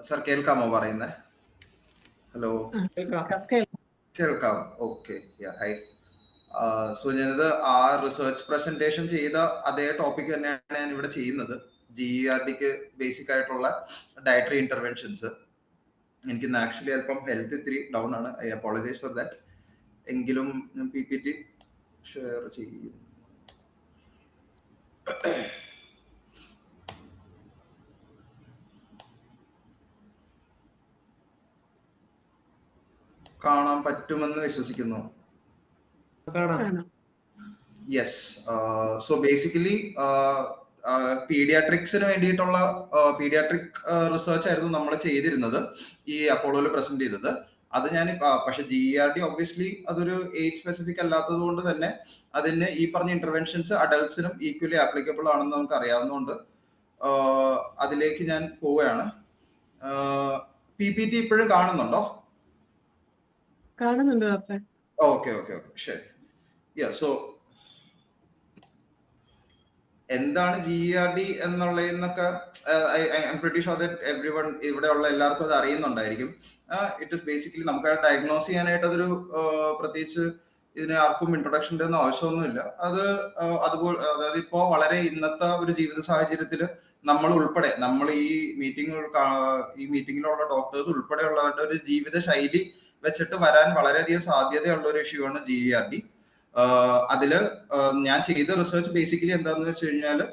Sir കേൾക്കാമോ പറയുന്നത്? Hello, കേൾക്കാം. Okay, high. സോ ഞാനിത് ആ റിസർച്ച് പ്രസന്റേഷൻ ചെയ്ത അതേ ടോപ്പിക് തന്നെയാണ് ഞാൻ ഇവിടെ ചെയ്യുന്നത്. GERDക്ക് ബേസിക് ആയിട്ടുള്ള ഡയറ്ററി ഇന്റർവെൻഷൻസ്. എനിക്ക് ആക്ച്വലി അല്പം ഹെൽത്ത് ഇത്തിരി ഡൗൺ ആണ്, ഐ അപ്പോളജൈസ് ഫോർ ദാറ്റ്. എങ്കിലും ഞാൻ PPT ഷെയർ ചെയ്യുന്നു. കാണാൻ പറ്റുമെന്ന് വിശ്വസിക്കുന്നു. യെസ്. സോ ബേസിക്കലി പീഡിയാട്രിക്സിന് വേണ്ടിയിട്ടുള്ള പീഡിയാട്രിക് റിസർച്ച് ആയിരുന്നു നമ്മൾ ചെയ്തിരുന്നത്, ഈ അപ്പോളോയിൽ പ്രസന്റ് ചെയ്തത്. അത് ഞാൻ പക്ഷെ GERD ഒബ്വിയസ്ലി അതൊരു ഏജ് സ്പെസിഫിക് അല്ലാത്തത് കൊണ്ട് തന്നെ അതിന് ഈ പറഞ്ഞ ഇന്റർവെൻഷൻസ് അഡൽട്സിനും ഈക്വലി ആപ്ലിക്കബിൾ ആണെന്ന് നമുക്ക് അറിയാവുന്നതുകൊണ്ട് അതിലേക്ക് ഞാൻ പോവുകയാണ്. PPT ഇപ്പോഴും കാണുന്നുണ്ടോ? കാണുന്നുണ്ട്. ഓക്കെ, ശരി. സോ എന്താണ് GERD എന്നുള്ളതെന്നൊക്കെ എവ്രിവൺ ഇവിടെയുള്ള എല്ലാവർക്കും അത് അറിയുന്നുണ്ടായിരിക്കും. ഇറ്റ് ഇസ് ബേസിക്കലി നമുക്ക് ഡയഗ്നോസ് ചെയ്യാനായിട്ട് അതൊരു പ്രത്യേകിച്ച് ഇതിന് ആർക്കും ഇൻട്രൊഡക്ഷൻ്റെ ഒന്നും ആവശ്യമൊന്നുമില്ല. അതുപോലെ അതായത് ഇപ്പോൾ വളരെ ഇന്നത്തെ ഒരു ജീവിത സാഹചര്യത്തിൽ നമ്മൾ ഉൾപ്പെടെ, നമ്മൾ ഈ മീറ്റിങ്ങിലുള്ള ഡോക്ടേഴ്സ് ഉൾപ്പെടെയുള്ളവരുടെ ഒരു ജീവിത ശൈലി വെച്ചിട്ട് വരാൻ വളരെയധികം സാധ്യതയുള്ള ഒരു ഇഷ്യൂ ആണ് GERD. അതില് ഞാൻ ചെയ്ത റിസർച്ച് ബേസിക്കലി എന്താന്ന് വെച്ച് കഴിഞ്ഞാല്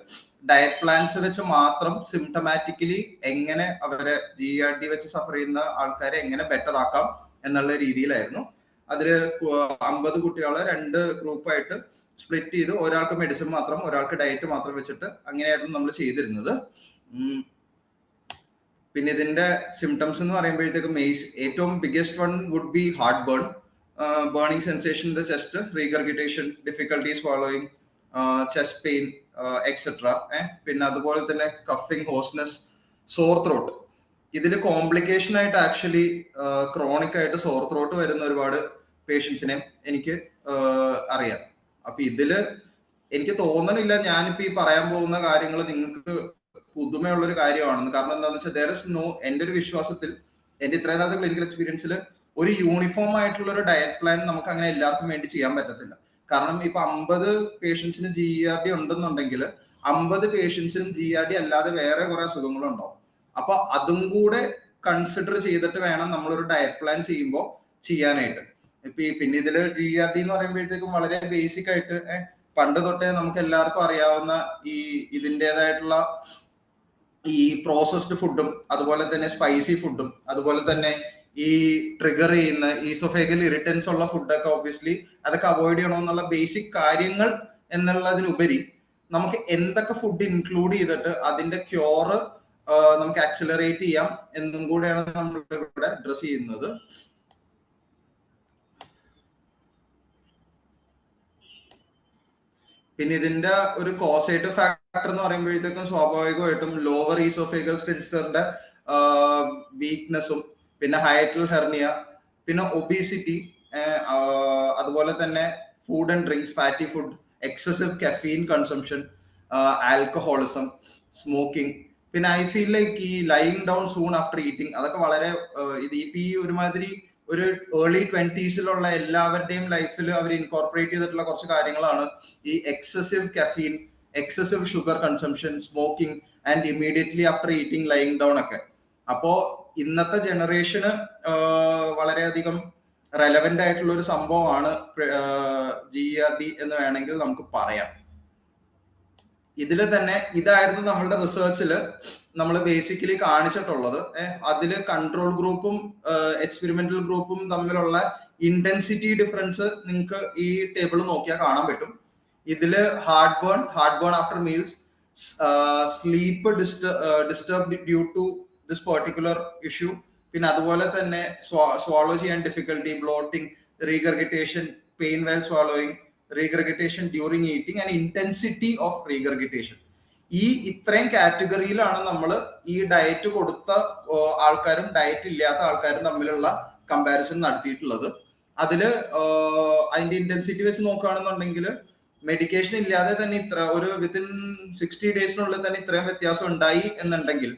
ഡയറ്റ് പ്ലാൻസ് വെച്ച് മാത്രം സിംറ്റമാറ്റിക്കലി എങ്ങനെ അവരെ GERD വെച്ച് സഫർ ചെയ്യുന്ന ആൾക്കാരെ എങ്ങനെ ബെറ്റർ ആക്കാം എന്നുള്ള രീതിയിലായിരുന്നു. അതില് 50 കുട്ടികളെ 2 ഗ്രൂപ്പായിട്ട് സ്പ്ലിറ്റ് ചെയ്ത് ഒരാൾക്ക് മെഡിസിൻ മാത്രം, ഒരാൾക്ക് ഡയറ്റ് മാത്രം വെച്ചിട്ട് അങ്ങനെയായിരുന്നു നമ്മൾ ചെയ്തിരുന്നത്. പിന്നെ ഇതിന്റെ സിംറ്റംസ് എന്ന് പറയുമ്പോഴത്തേക്കും ഏറ്റവും biggest one would be heart burn, burning sensation in the chest, regurgitation, difficulty swallowing, chest pain, etc. പിന്നെ അതുപോലെ തന്നെ കഫിങ്, ഹോസ്നെസ്, സോർ ത്രോട്ട്. ഇതിൽ കോംപ്ലിക്കേഷൻ ആയിട്ട് ആക്ച്വലി ക്രോണിക് ആയിട്ട് സോർ ത്രോട്ട് വരുന്ന ഒരുപാട് പേഷ്യൻസിനെ എനിക്ക് അറിയാം. അപ്പൊ ഇതില് എനിക്ക് തോന്നണില്ല ഞാനിപ്പോ ഈ പറയാൻ പോകുന്ന കാര്യങ്ങൾ നിങ്ങൾക്ക് പുതുമയുള്ളൊരു കാര്യമാണെന്ന്. കാരണം എന്താണെന്ന് വെച്ചാൽ എൻ്റെ ഒരു വിശ്വാസത്തിൽ, എൻ്റെ ഇത്രയും നാളത്തെ ക്ലിനിക്കൽ എക്സ്പീരിയൻസിൽ ഒരു യൂണിഫോം ആയിട്ടുള്ള ഒരു ഡയറ്റ് പ്ലാൻ നമുക്ക് അങ്ങനെ എല്ലാവർക്കും വേണ്ടി ചെയ്യാൻ പറ്റത്തില്ല. കാരണം ഇപ്പൊ 50 പേഷ്യൻസിന് GERD ഉണ്ടെന്നുണ്ടെങ്കിൽ 50 പേഷ്യൻസിനും GERD അല്ലാതെ വേറെ കുറെ അസുഖങ്ങളുണ്ടാവും. അപ്പൊ അതും കൂടെ കൺസിഡർ ചെയ്തിട്ട് വേണം നമ്മളൊരു ഡയറ്റ് പ്ലാൻ ചെയ്യുമ്പോൾ ചെയ്യാനായിട്ട്. പിന്നെ ഇതില് GERD എന്ന് പറയുമ്പോഴത്തേക്കും വളരെ ബേസിക് ആയിട്ട് പണ്ട് തൊട്ടേ നമുക്ക് എല്ലാവർക്കും അറിയാവുന്ന ഇതിൻ്റെതായിട്ടുള്ള ഈ പ്രോസസ്ഡ് ഫുഡും അതുപോലെ തന്നെ സ്പൈസി ഫുഡും അതുപോലെ തന്നെ ഈ ട്രിഗർ ചെയ്യുന്ന ഈസോഫേഗൽ ഇറിറ്റൻസ് ഉള്ള ഫുഡൊക്കെ ഒബ്വിയസ്ലി അതൊക്കെ അവോയ്ഡ് ചെയ്യണമെന്നുള്ള ബേസിക് കാര്യങ്ങൾ എന്നുള്ളതിനുപരി നമുക്ക് എന്തൊക്കെ ഫുഡ് ഇൻക്ലൂഡ് ചെയ്തിട്ട് അതിന്റെ ക്യൂറ് നമുക്ക് ആക്സിലറേറ്റ് ചെയ്യാം എന്നും കൂടെയാണ് നമ്മൾ ഇവിടെ അഡ്രസ് ചെയ്യുന്നത്. പിന്നെ ഇതിന്റെ ഒരു കോസേറ്റീവ് ഫാക്ടർ എന്ന് പറയുമ്പോഴത്തേക്കും സ്വാഭാവികമായിട്ടും ലോവർ ഈസോഫേഗൽ സ്ഫിൻക്റ്ററിന്റെ വീക്ക്നെസ്സും, പിന്നെ ഹൈറ്റൽ ഹെർണിയ, പിന്നെ ഒബീസിറ്റി, അതുപോലെ തന്നെ food and drinks, fatty food, excessive caffeine consumption, alcoholism, smoking. പിന്നെ ഐ ഫീൽ ലൈക്ക് ഈ lying down soon after eating, അതൊക്കെ വളരെ ഈ ഒരുമാതിരി ഒരു ഏർലി 20s എല്ലാവരുടെയും ലൈഫിൽ അവർ ഇൻകോർപ്പറേറ്റ് ചെയ്തിട്ടുള്ള കുറച്ച് കാര്യങ്ങളാണ് ഈ excessive caffeine, excessive sugar consumption, smoking and immediately after eating lying down ഒക്കെ. അപ്പോ ഇന്നത്തെ ജനറേഷന് വളരെയധികം റെലവെന്റ് ആയിട്ടുള്ള ഒരു സംഭവമാണ് GERD എന്ന് വേണമെങ്കിൽ നമുക്ക് പറയാം. ഇതിൽ തന്നെ ഇതായിരുന്നു നമ്മളുടെ റിസർച്ചിൽ നമ്മൾ ബേസിക്കലി കാണിച്ചിട്ടുള്ളത്. അതിൽ കൺട്രോൾ ഗ്രൂപ്പും എക്സ്പെരിമെന്റൽ ഗ്രൂപ്പും തമ്മിലുള്ള ഇന്റൻസിറ്റി ഡിഫറൻസ് നിങ്ങൾക്ക് ഈ ടേബിൾ നോക്കിയാൽ കാണാൻ പറ്റും. ഇതില് heartburn after meals, sleep disturbed due to this particular issue, പിന്നെ അതുപോലെ തന്നെ സ്വാളോ ചെയ്യാൻ difficulty, bloating, regurgitation, pain while swallowing, regurgitation during eating and intensity of regurgitation. ഈ ഇത്രയും കാറ്റഗറിയിലാണ് നമ്മൾ ഈ ഡയറ്റ് കൊടുത്ത ആൾക്കാരും ഡയറ്റ് ഇല്ലാത്ത ആൾക്കാരും തമ്മിലുള്ള കമ്പാരിസൺ നടത്തിയിട്ടുള്ളത്. അതില് അതിന്റെ ഇന്റൻസിറ്റി വെച്ച് നോക്കുകയാണെന്നുണ്ടെങ്കിൽ മെഡിക്കേഷൻ ഇല്ലാതെ തന്നെ ഇത്ര ഒരു വിത്തിൻ 60 ഡേയ്സിനുള്ളിൽ തന്നെ ഇത്രയും വ്യത്യാസം ഉണ്ടായി എന്നുണ്ടെങ്കിൽ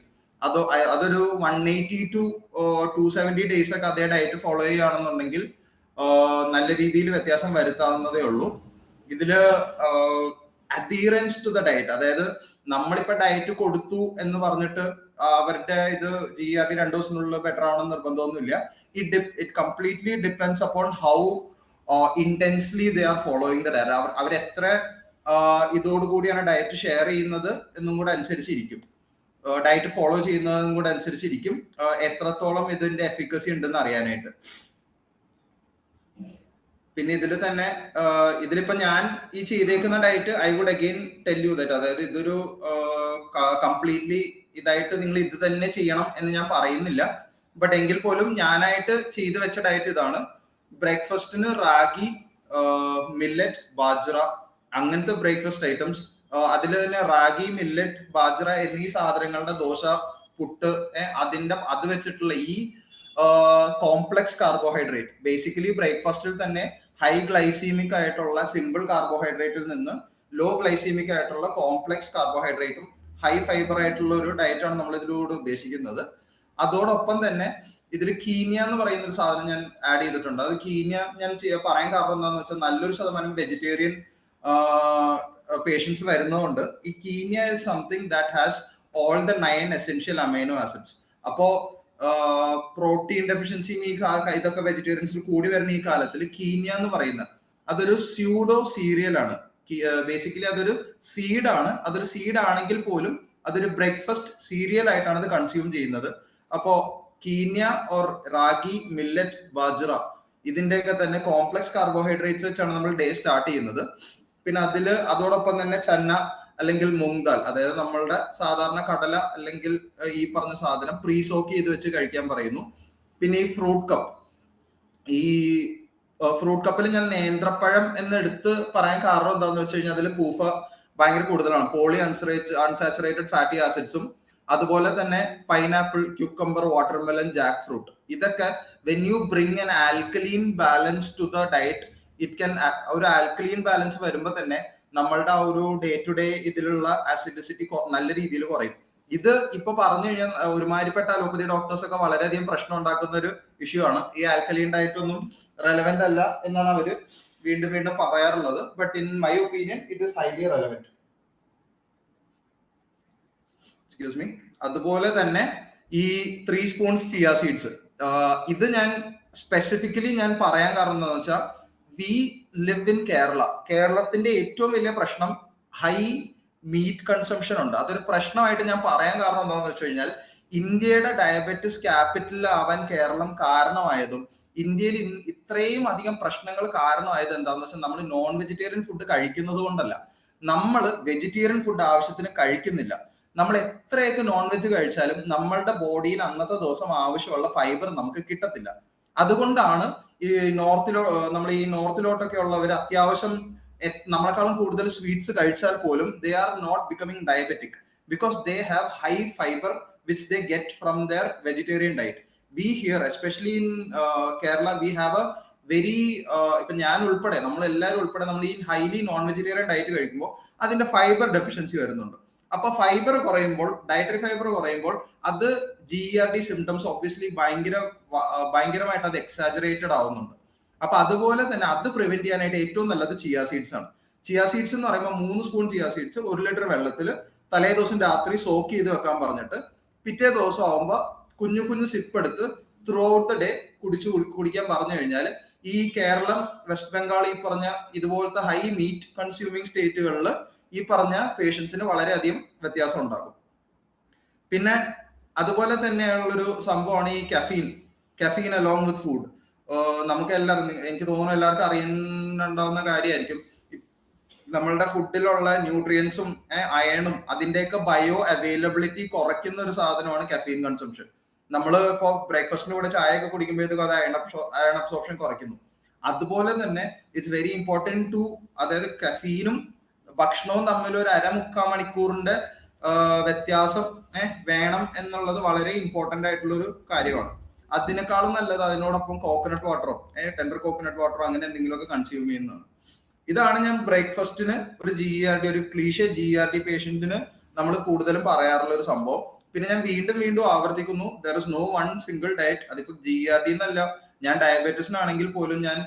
അതൊരു 180 to 270 ഡേയ്സ് ഒക്കെ അതേ ഡയറ്റ് ഫോളോ ചെയ്യുകയാണെന്നുണ്ടെങ്കിൽ നല്ല രീതിയിൽ വ്യത്യാസം വരുത്താവുന്നതേ ഉള്ളൂ. ഇതില് അഡീറൻസ് ടു ദ ഡയറ്റ്, അതായത് നമ്മളിപ്പോ ഡയറ്റ് കൊടുത്തു എന്ന് പറഞ്ഞിട്ട് അവരുടെ ഇത് GERD 2 ദിവസത്തിനുള്ളിൽ ബെറ്റർ ആവണമെന്ന് നിർബന്ധമൊന്നുമില്ല. It completely depends upon how intensely they are following the diet. അവർ എത്ര ഇതോടുകൂടിയാണ് ഡയറ്റ് ഷെയർ ചെയ്യുന്നത് എന്നും കൂടെ അനുസരിച്ചിരിക്കും, ഡയറ്റ് ഫോളോ ചെയ്യുന്നതും കൂടെ അനുസരിച്ചിരിക്കും എത്രത്തോളം ഇതിന്റെ എഫിക്കസി ഉണ്ടെന്ന് അറിയാനായിട്ട്. പിന്നെ ഇതിൽ തന്നെ ഇതിലിപ്പോ ഞാൻ ഈ ചെയ്തേക്കുന്ന diet I would again tell you that, അതായത് ഇതൊരു കംപ്ലീറ്റ്ലി ഇതായിട്ട് നിങ്ങൾ ഇത് തന്നെ ചെയ്യണം എന്ന് ഞാൻ പറയുന്നില്ല. ബട്ട് എങ്കിൽ പോലും ഞാനായിട്ട് ചെയ്തു വെച്ച ഡയറ്റ് ഇതാണ്. ബ്രേക്ക്ഫാസ്റ്റിന് റാഗി, മില്ലറ്റ്, ബാജ്ര അങ്ങനത്തെ ബ്രേക്ക്ഫാസ്റ്റ് ഐറ്റംസ്. അതിൽ തന്നെ റാഗി, മില്ലറ്റ്, ബാജ്ര എന്നീ സാധനങ്ങളുടെ ദോശ, പുട്ട്, അത് വെച്ചിട്ടുള്ള ഈ കോംപ്ലക്സ് കാർബോഹൈഡ്രേറ്റ്, ബേസിക്കലി ബ്രേക്ക്ഫാസ്റ്റിൽ തന്നെ ഹൈ ഗ്ലൈസീമിക് ആയിട്ടുള്ള സിമ്പിൾ കാർബോഹൈഡ്രേറ്റിൽ നിന്ന് ലോ ഗ്ലൈസീമിക് ആയിട്ടുള്ള കോംപ്ലക്സ് കാർബോഹൈഡ്രേറ്റും ഹൈ ഫൈബർ ആയിട്ടുള്ള ഒരു ഡയറ്റാണ് നമ്മൾ ഇതിലൂടെ ഉദ്ദേശിക്കുന്നത്. അതോടൊപ്പം തന്നെ ഇതിൽ കീനിയ എന്ന് പറയുന്ന ഒരു സാധനം ഞാൻ ആഡ് ചെയ്തിട്ടുണ്ട്. അത് കീനിയ ഞാൻ പറയാൻ കാരണം എന്താണെന്ന് വെച്ചാൽ നല്ലൊരു ശതമാനം വെജിറ്റേറിയൻ പേഷ്യൻസ് വരുന്നതുകൊണ്ട് ഈ quinoa is something that has all the 9 essential amino acids. അപ്പോ പ്രോട്ടീൻ ഡെഫിഷ്യൻസിയും ഇതൊക്കെ വെജിറ്റേറിയൻസിൽ കൂടി വരുന്ന ഈ കാലത്തിൽ കീനിയ എന്ന് പറയുന്ന അതൊരു സ്യൂഡോ സീരിയൽ ആണ്. ബേസിക്കലി അതൊരു സീഡാണ്. അതൊരു സീഡ് ആണെങ്കിൽ പോലും അതൊരു ബ്രേക്ക്ഫാസ്റ്റ് സീരിയൽ ആയിട്ടാണ് അത് കൺസ്യൂം ചെയ്യുന്നത്. അപ്പോ കീനിയ ഓർ റാഗി, മില്ലറ്റ്, ബാജ്ര ഇതിന്റെയൊക്കെ തന്നെ കോംപ്ലക്സ് കാർബോഹൈഡ്രേറ്റ്സ് വെച്ചാണ് നമ്മൾ ഡേ സ്റ്റാർട്ട് ചെയ്യുന്നത്. പിന്നെ അതോടൊപ്പം തന്നെ ചന്ന അല്ലെങ്കിൽ മൂങ് ദാൽ, അതായത് നമ്മളുടെ സാധാരണ കടല അല്ലെങ്കിൽ ഈ പറഞ്ഞ സാധനം പ്രീ സോക്ക് ചെയ്ത് വെച്ച് കഴിക്കാൻ പറയുന്നു. പിന്നെ ഈ ഫ്രൂട്ട് കപ്പ്, ഈ ഫ്രൂട്ട് കപ്പിൽ ഞാൻ നേന്ത്രപ്പഴം എന്ന് എടുത്ത് പറയാൻ കാരണം എന്താണെന്ന് വെച്ച് കഴിഞ്ഞാൽ അതിൽ പൂഫ ഭയങ്കര കൂടുതലാണ്. പോളി അൺസാച്ചുറേറ്റഡ് ഫാറ്റി ആസിഡ്സും അതുപോലെ തന്നെ pineapple, cucumber, watermelon, jackfruit, ഇതൊക്കെ when you bring an alkaline balance to the diet, it can ഒരു ആൽക്കലീൻ ബാലൻസ് വരുമ്പോൾ തന്നെ നമ്മളുടെ ആ ഒരു ഡേ ടു ഡേ ഇതിലുള്ള ആസിഡിസിറ്റി നല്ല രീതിയിൽ കുറയും. ഇത് ഇപ്പൊ പറഞ്ഞു കഴിഞ്ഞാൽ ഒരുമാതിരിപ്പെട്ട അലോപ്പതി ഡോക്ടേഴ്സ് ഒക്കെ വളരെയധികം പ്രശ്നം ഉണ്ടാക്കുന്ന ഒരു ഇഷ്യൂ ആണ്. ഈ ആൽക്കലീൻ ഡയറ്റ് ഒന്നും റെലവെന്റ് അല്ല എന്നാണ് അവര് വീണ്ടും വീണ്ടും പറയാറുള്ളത്. But in my opinion it is highly relevant. Excuse me. അതുപോലെ തന്നെ ഈ 3 സ്പൂൺസ് ചിയ സീഡ്സ്, ഇത് ഞാൻ സ്പെസിഫിക്കലി ഞാൻ പറയാൻ കാരണം എന്താണെന്ന് വെച്ചാൽ വി ലിവ് ഇൻ കേരള. കേരളത്തിന്റെ ഏറ്റവും വലിയ പ്രശ്നം ഹൈ മീറ്റ് കൺസംഷൻ ഉണ്ട്. അതൊരു പ്രശ്നമായിട്ട് ഞാൻ പറയാൻ കാരണം എന്താണെന്ന് വെച്ച് കഴിഞ്ഞാൽ ഇന്ത്യയുടെ ഡയബറ്റിസ് ക്യാപിറ്റൽ ആവാൻ കേരളം കാരണമായതും ഇന്ത്യയിൽ ഇത്രയും അധികം പ്രശ്നങ്ങൾ കാരണമായത് എന്താണെന്ന് വെച്ചാൽ നമ്മൾ നോൺ വെജിറ്റേറിയൻ ഫുഡ് കഴിക്കുന്നത് കൊണ്ടല്ല, നമ്മൾ വെജിറ്റേറിയൻ ഫുഡ് ആവശ്യത്തിന് കഴിക്കുന്നില്ല. നമ്മൾ എത്രയൊക്കെ നോൺ വെജ് കഴിച്ചാലും നമ്മളുടെ ബോഡിയിൽ അന്നത്തെ ദിവസം ആവശ്യമുള്ള ഫൈബർ നമുക്ക് കിട്ടത്തില്ല. അതുകൊണ്ടാണ് ഈ നോർത്തിലോട്ടൊക്കെ ഉള്ളവർ അത്യാവശ്യം നമ്മളെക്കാളും കൂടുതൽ സ്വീറ്റ്സ് കഴിച്ചാൽ പോലും they are not becoming diabetic because they have high fibre which they get from their vegetarian diet. We here especially in Kerala we have a very ഇപ്പൊ ഞാൻ ഉൾപ്പെടെ നമ്മളെല്ലാവരും ഉൾപ്പെടെ നമ്മൾ ഈ ഹൈലി നോൺ വെജിറ്റേറിയൻ ഡയറ്റ് കഴിക്കുമ്പോൾ അതിന്റെ ഫൈബർ ഡെഫിഷ്യൻസി വരുന്നുണ്ട്. അപ്പൊ ഫൈബർ കുറയുമ്പോൾ, ഡയറ്ററി ഫൈബർ കുറയുമ്പോൾ അത് GERD സിംറ്റംസ് ഒബ്വിയസ്ലി ഭയങ്കരമായിട്ട് അത് എക്സാജറേറ്റഡ് ആവുന്നുണ്ട്. അപ്പൊ അതുപോലെ തന്നെ അത് പ്രിവെന്റ് ചെയ്യാനായിട്ട് ഏറ്റവും നല്ലത് ചിയ സീഡ്സ് ആണ്. ചിയ സീഡ്സ് എന്ന് പറയുമ്പോൾ 3 സ്പൂൺ ചിയ സീഡ്സ് 1 ലിറ്റർ വെള്ളത്തിൽ തലേ ദിവസം രാത്രി സോക്ക് ചെയ്ത് വെക്കാൻ പറഞ്ഞിട്ട് പിറ്റേ ദിവസം ആവുമ്പോൾ കുഞ്ഞു കുഞ്ഞു സിപ്പ് എടുത്ത് ത്രൂ ഔട്ട് ദ ഡേ കുടിക്കാൻ പറഞ്ഞു കഴിഞ്ഞാൽ ഈ കേരളം, വെസ്റ്റ് ബംഗാൾ, ഈ പറഞ്ഞ ഇതുപോലത്തെ ഹൈ മീറ്റ് കൺസ്യൂമിങ് സ്റ്റേറ്റുകളിൽ ഈ പറഞ്ഞ പേഷ്യൻസിന് വളരെയധികം വ്യത്യാസം ഉണ്ടാകും. പിന്നെ അതുപോലെ തന്നെയുള്ളൊരു സംഭവമാണ് ഈ കഫീൻ അലോങ് വിത്ത് ഫുഡ്. നമുക്ക് എനിക്ക് തോന്നുന്നു എല്ലാവർക്കും അറിയുന്നുണ്ടാവുന്ന കാര്യമായിരിക്കും. നമ്മളുടെ ഫുഡിലുള്ള ന്യൂട്രിയൻസും അയണും അതിന്റെയൊക്കെ ബയോ അവൈലബിലിറ്റി കുറയ്ക്കുന്ന ഒരു സാധനമാണ് കഫീൻ കൺസംഷൻ. നമ്മൾ ഇപ്പോൾ ബ്രേക്ക്ഫാസ്റ്റിന്റെ കൂടെ ചായയൊക്കെ കുടിക്കുമ്പോഴത്തേക്കും അത് അയൺ അബ്സോർപ്ഷൻ കുറയ്ക്കുന്നു. അതുപോലെ തന്നെ ഇറ്റ്സ് വെരി ഇമ്പോർട്ടൻറ്റ് ടു, അതായത് കഫീനും ഭക്ഷണവും തമ്മിൽ ഒരു 1/2-3 മണിക്കൂറിന്റെ വ്യത്യാസം വേണം എന്നുള്ളത് വളരെ ഇമ്പോർട്ടന്റ് ആയിട്ടുള്ള ഒരു കാര്യമാണ്. അതിനേക്കാളും നല്ലത് അതിനോടൊപ്പം കോക്കനട്ട് വാട്ടറോ ടെൻഡർ കോക്കനട്ട് വാട്ടറോ അങ്ങനെ എന്തെങ്കിലുമൊക്കെ കൺസ്യൂം ചെയ്യുന്നതാണ്. ഇതാണ് ഞാൻ ബ്രേക്ക്ഫാസ്റ്റിന് ഒരു ക്ലീഷേ GERD പേഷ്യന്റിന് നമ്മൾ കൂടുതലും പറയാറുള്ള ഒരു സംഭവം. പിന്നെ ഞാൻ വീണ്ടും വീണ്ടും ആവർത്തിക്കുന്നു, there is no one single diet. അതിപ്പോ GERD എന്നല്ല, ഞാൻ ഡയബറ്റീസിനാണെങ്കിൽ പോലും ഞാൻ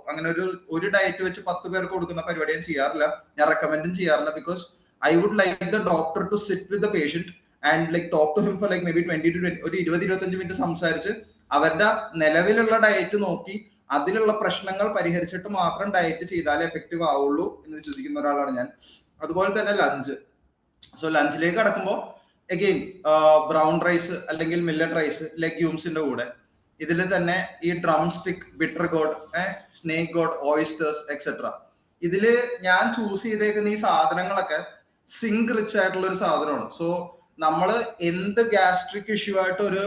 അങ്ങനെ ഒരു ഡയറ്റ് വെച്ച് 10 പേർക്ക് കൊടുക്കുന്ന പരിപാടി ഞാൻ ചെയ്യാറില്ല, ഞാൻ റെക്കമെൻഡും ചെയ്യാറില്ല. Because I would like the doctor to sit with the patient and like talk to him for like may be 20 to 20 ഒരു 20-25 മിനിറ്റ് സംസാരിച്ച് അവരുടെ നിലവിലുള്ള ഡയറ്റ് നോക്കി അതിലുള്ള പ്രശ്നങ്ങൾ പരിഹരിച്ചിട്ട് മാത്രം ഡയറ്റ് ചെയ്താലേ എഫക്റ്റീവ് ആവുള്ളൂ എന്ന് വിശ്വസിക്കുന്ന ഒരാളാണ് ഞാൻ. അതുപോലെ തന്നെ ലഞ്ച്. സോ ലഞ്ചിലേക്ക് കടക്കുമ്പോൾ അഗെയിൻ ബ്രൗൺ റൈസ് അല്ലെങ്കിൽ മില്ലറ്റ് റൈസ് ലെഗ്യൂംസിന്റെ കൂടെ ഇതിൽ തന്നെ ഈ drum stick, bitter God, snake God, oysters etcetera. ഇതില് ഞാൻ ചൂസ് ചെയ്തേക്കുന്ന ഈ സാധനങ്ങളൊക്കെ സിങ്ക് റിച്ച് ആയിട്ടുള്ള ഒരു സാധനമാണ്. സോ നമ്മൾ എന്ത് ഗ്യാസ്ട്രിക് ഇഷ്യൂ ആയിട്ട് ഒരു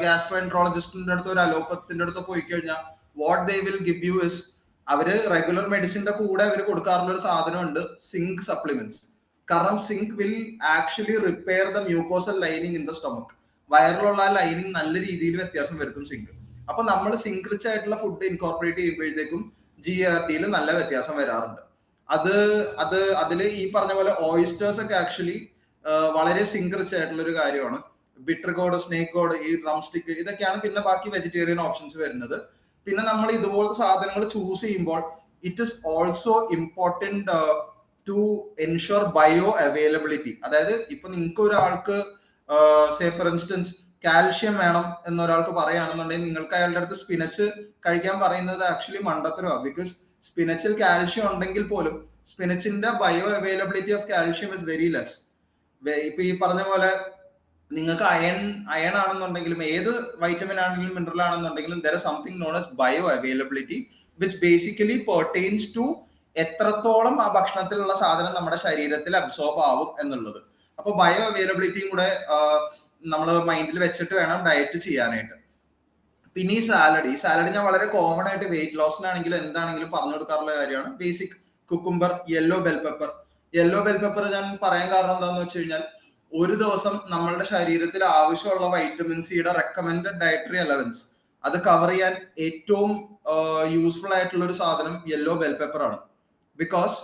ഗ്യാസ്ട്രോഎൻട്രോളജിസ്റ്റിന്റെ അടുത്ത്, ഒരു അലോപ്പത്തിന്റെ അടുത്ത് പോയി കഴിഞ്ഞാൽ what they will give you is, അവര് റെഗുലർ മെഡിസിന്റെ കൂടെ അവർ കൊടുക്കാറുള്ള ഒരു സാധനമുണ്ട്, സിങ്ക് സപ്ലിമെന്റ്സ്. കാരണം zinc will actually repair the mucosal lining in the stomach. വയറിലുള്ള ആ ലൈനിങ് നല്ല രീതിയിൽ വ്യത്യാസം വരുത്തും സിങ്ക്. അപ്പൊ നമ്മൾ സിങ്ക് റിച്ച് ആയിട്ടുള്ള ഫുഡ് ഇൻകോർപ്പറേറ്റ് ചെയ്യുമ്പോഴത്തേക്കും GERDയിൽ നല്ല വ്യത്യാസം വരാറുണ്ട്. അതില് ഈ പറഞ്ഞ പോലെ ഓയിസ്റ്റേഴ്സ് ഒക്കെ ആക്ച്വലി വളരെ സിങ്ക് റിച്ച് ആയിട്ടുള്ള ഒരു കാര്യമാണ്. ബിറ്റർ ഗോഡ്, സ്നേക്ക് ഗോഡ്, ഈ ഡ്രം സ്റ്റിക്ക്, ഇതൊക്കെയാണ് പിന്നെ ബാക്കി വെജിറ്റേറിയൻ ഓപ്ഷൻസ് വരുന്നത്. പിന്നെ നമ്മൾ ഇതുപോലത്തെ സാധനങ്ങൾ ചൂസ് ചെയ്യുമ്പോൾ it is also important to ensure bioavailability. അതായത് ഇപ്പൊ നിങ്ങൾക്ക് ഒരാൾക്ക് സേ ഫോർ ഇൻസ്റ്റൻസ് കാൽഷ്യം വേണം എന്നൊരാൾക്ക് പറയുകയാണെന്നുണ്ടെങ്കിൽ നിങ്ങൾക്ക് അയാളുടെ അടുത്ത് സ്പിനച്ച് കഴിക്കാൻ പറയുന്നത് ആക്ച്വലി മണ്ടത്തരമാണ്. ബിക്കോസ് സ്പിനച്ചിൽ കാൽഷ്യം ഉണ്ടെങ്കിൽ പോലും സ്പിനച്ചിന്റെ bioavailability of calcium is very less. ഇപ്പൊ ഈ പറഞ്ഞ പോലെ നിങ്ങൾക്ക് അയൺ ആണെന്നുണ്ടെങ്കിലും ഏത് വൈറ്റമിൻ ആണെങ്കിലും മിനറൽ ആണെന്നുണ്ടെങ്കിലും there is something known as bioavailability which basically pertains to എത്രത്തോളം ആ ഭക്ഷണത്തിലുള്ള സാധനം നമ്മുടെ ശരീരത്തിൽ അബ്സോർബ് ആവും എന്നുള്ളത്. അപ്പൊ ബയോ അവൈലബിലിറ്റിയും കൂടെ നമ്മൾ മൈൻഡിൽ വെച്ചിട്ട് വേണം ഡയറ്റ് ചെയ്യാനായിട്ട്. പിന്നെ ഈ സാലഡ് ഞാൻ വളരെ കോമൺ ആയിട്ട് വെയിറ്റ് ലോസിനാണെങ്കിലും എന്താണെങ്കിലും പറഞ്ഞു കൊടുക്കാറുള്ള കാര്യമാണ്. Basic cucumber, yellow bell pepper ഞാൻ പറയാൻ കാരണം എന്താണെന്ന് വെച്ച് കഴിഞ്ഞാൽ ഒരു ദിവസം നമ്മളുടെ ശരീരത്തിൽ ആവശ്യമുള്ള വൈറ്റമിൻ സിയുടെ റെക്കമെൻഡഡ് ഡയറ്ററി അലവൻസ് അത് കവർ ചെയ്യാൻ ഏറ്റവും യൂസ്ഫുൾ ആയിട്ടുള്ള ഒരു സാധനം യെല്ലോ ബെൽ പെപ്പർ ആണ്. ബിക്കോസ്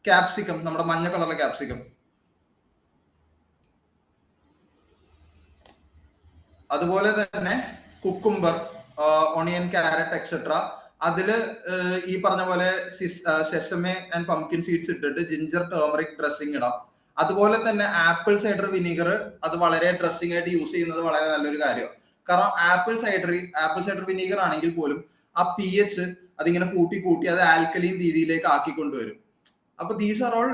ക്യാപ്സിക്കം, നമ്മുടെ മഞ്ഞ കളറിലെ ക്യാപ്സിക്കം, അതുപോലെ തന്നെ കുക്കുംബർ, ഓണിയൻ, ക്യാരറ്റ് എക്സെട്ര. അതില് ഈ പറഞ്ഞ പോലെ സെസമെ ആൻഡ് പംകിൻ സീഡ്സ് ഇട്ടിട്ട് ജിഞ്ചർ ടേമറിക് ഡ്രസ്സിങ് ഇടാം. അതുപോലെ തന്നെ ആപ്പിൾ സൈഡർ വിനീഗർ അത് വളരെ ഡ്രസ്സിംഗ് ആയിട്ട് യൂസ് ചെയ്യുന്നത് വളരെ നല്ലൊരു കാര്യമാണ്. കാരണം ആപ്പിൾ സൈഡർ വിനീഗർ ആണെങ്കിൽ പോലും ആ pH അതിങ്ങനെ കൂട്ടി അത് ആൽക്കലീൻ രീതിയിലേക്ക് ആക്കിക്കൊണ്ടുവരും. അപ്പൊ ദീസ് ആർ ഓൾ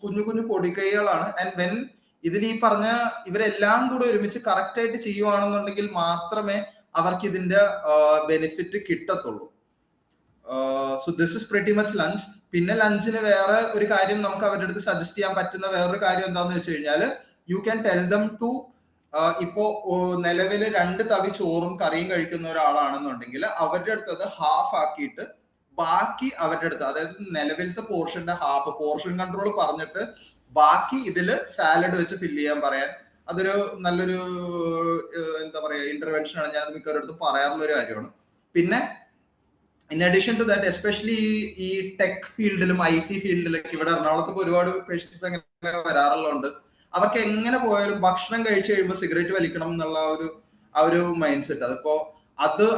കുഞ്ഞു കുഞ്ഞു പൊടിക്കൈകളാണ്. ആൻഡ് വെൻ ഇതിൽ ഈ പറഞ്ഞ ഇവരെല്ലാം കൂടെ ഒരുമിച്ച് കറക്റ്റ് ആയിട്ട് ചെയ്യുവാണെന്നുണ്ടെങ്കിൽ മാത്രമേ അവർക്ക് ഇതിന്റെ ബെനിഫിറ്റ് കിട്ടത്തുള്ളൂ. So this is pretty much lunch. പിന്നെ ലഞ്ചിന് വേറെ ഒരു കാര്യം നമുക്ക് അവരുടെ അടുത്ത് സജസ്റ്റ് ചെയ്യാൻ പറ്റുന്ന വേറൊരു കാര്യം എന്താണെന്ന് വെച്ച് കഴിഞ്ഞാൽ you can tell them to, ഇപ്പോ നിലവിൽ 2 തവി ചോറും കറിയും കഴിക്കുന്ന ഒരാളാണെന്നുണ്ടെങ്കിൽ അവരുടെ അടുത്ത് അത് ഹാഫ് ആക്കിയിട്ട് ബാക്കി അവരുടെ അടുത്ത്, അതായത് നിലവിലത്തെ പോർഷന്റെ ഹാഫ് പോർഷൻ കൺട്രോൾ പറഞ്ഞിട്ട് ബാക്കി ഇതില് സാലഡ് വെച്ച് ഫില്ല് ചെയ്യാൻ പറയാൻ. അതൊരു നല്ലൊരു എന്താ പറയാ ഇന്റർവെൻഷൻ ആണ്. ഞാൻ മിക്കവരുടെ പറയാറുള്ള ഒരു കാര്യമാണ്. പിന്നെ in addition to that especially ഈ ടെക് ഫീൽഡിലും IT ഫീൽഡിലൊക്കെ ഇവിടെ എറണാകുളത്ത് ഒരുപാട് പേഷ്യൻസ് അങ്ങനെ വരാറുള്ളതുകൊണ്ട് അവർക്ക് എങ്ങനെ പോയാലും ഭക്ഷണം കഴിച്ചു കഴിയുമ്പോൾ സിഗരറ്റ് വലിക്കണം എന്നുള്ള ഒരു മൈൻഡ് സെറ്റ്. അതിപ്പോ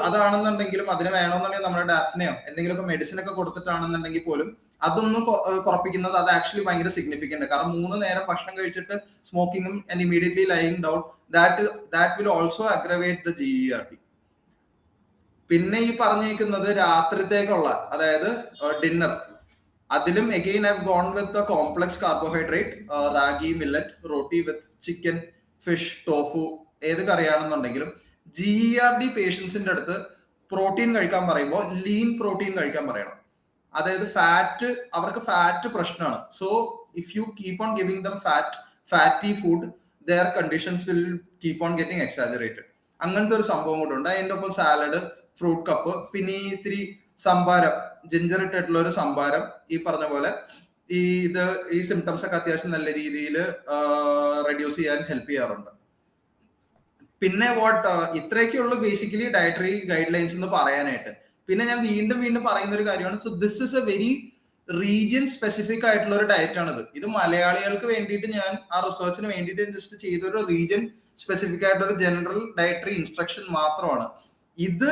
അതാണെന്നുണ്ടെങ്കിലും അതിന് വേണമെന്നുണ്ടെങ്കിൽ നമ്മുടെ ഡാഫ്നയോ എന്തെങ്കിലുമൊക്കെ മെഡിസിൻ ഒക്കെ കൊടുത്തിട്ടാണെന്നുണ്ടെങ്കിൽ പോലും അതൊന്നും കുറപ്പിക്കുന്നത് അത് ആക്ച്വലി ഭയങ്കര സിഗ്നിഫിക്കന്റ്. കാരണം 3 നേരം ഭക്ഷണം കഴിച്ചിട്ട് സ്മോക്കിങ്ങും and immediately lying down that will also aggravate the GERD. പിന്നെ ഈ പറഞ്ഞേക്കുന്നത് രാത്രിത്തേക്കുള്ള, അതായത് ഡിന്നർ, അതിലും again I have gone with complex carbohydrate, ragi, millet, roti with chicken, fish, tofu, ഏത് കറിയാണെന്നുണ്ടെങ്കിലും GERD പേഷ്യൻസിന്റെ അടുത്ത് പ്രോട്ടീൻ കഴിക്കാൻ പറയുമ്പോൾ ലീൻ പ്രോട്ടീൻ കഴിക്കാൻ പറയണം. അതായത് അവർക്ക് ഫാറ്റ് പ്രശ്നമാണ്. So if you keep on giving them fatty food their conditions will keep on getting exaggerated. അങ്ങനത്തെ ഒരു സംഭവം കൂടെ ഉണ്ട്. അതിൻ്റെ ഒപ്പം സാലഡ്, ഫ്രൂട്ട് കപ്പ്, പിന്നെ ഇത്തിരി സംഭാരം, ജിഞ്ചർ ഇട്ടിട്ടുള്ള ഒരു സംഭാരം ഈ പറഞ്ഞ പോലെ ഈ സിംറ്റംസ് ഒക്കെ അത്യാവശ്യം നല്ല രീതിയിൽ റെഡ്യൂസ് ചെയ്യാൻ ഹെൽപ്പ് ചെയ്യാറുണ്ട്. പിന്നെ ഇത്രയൊക്കെയുള്ളൂ ബേസിക്കലി ഡയറ്ററി ഗൈഡ് ലൈൻസ് എന്ന് പറയാനായിട്ട്. പിന്നെ ഞാൻ വീണ്ടും പറയുന്ന ഒരു കാര്യമാണ്, so this is A very region specific ആയിട്ടുള്ള ഒരു ഡയറ്റ് ആണിത്. ഇത് മലയാളികൾക്ക് വേണ്ടിയിട്ട് ഞാൻ ആ റിസർച്ചിന് വേണ്ടിയിട്ട് ജസ്റ്റ് ചെയ്തൊരു റീജിയൻ സ്പെസിഫിക് ആയിട്ടുള്ള ഒരു ജനറൽ ഡയറ്ററി ഇൻസ്ട്രക്ഷൻ മാത്രമാണ്. ഇത്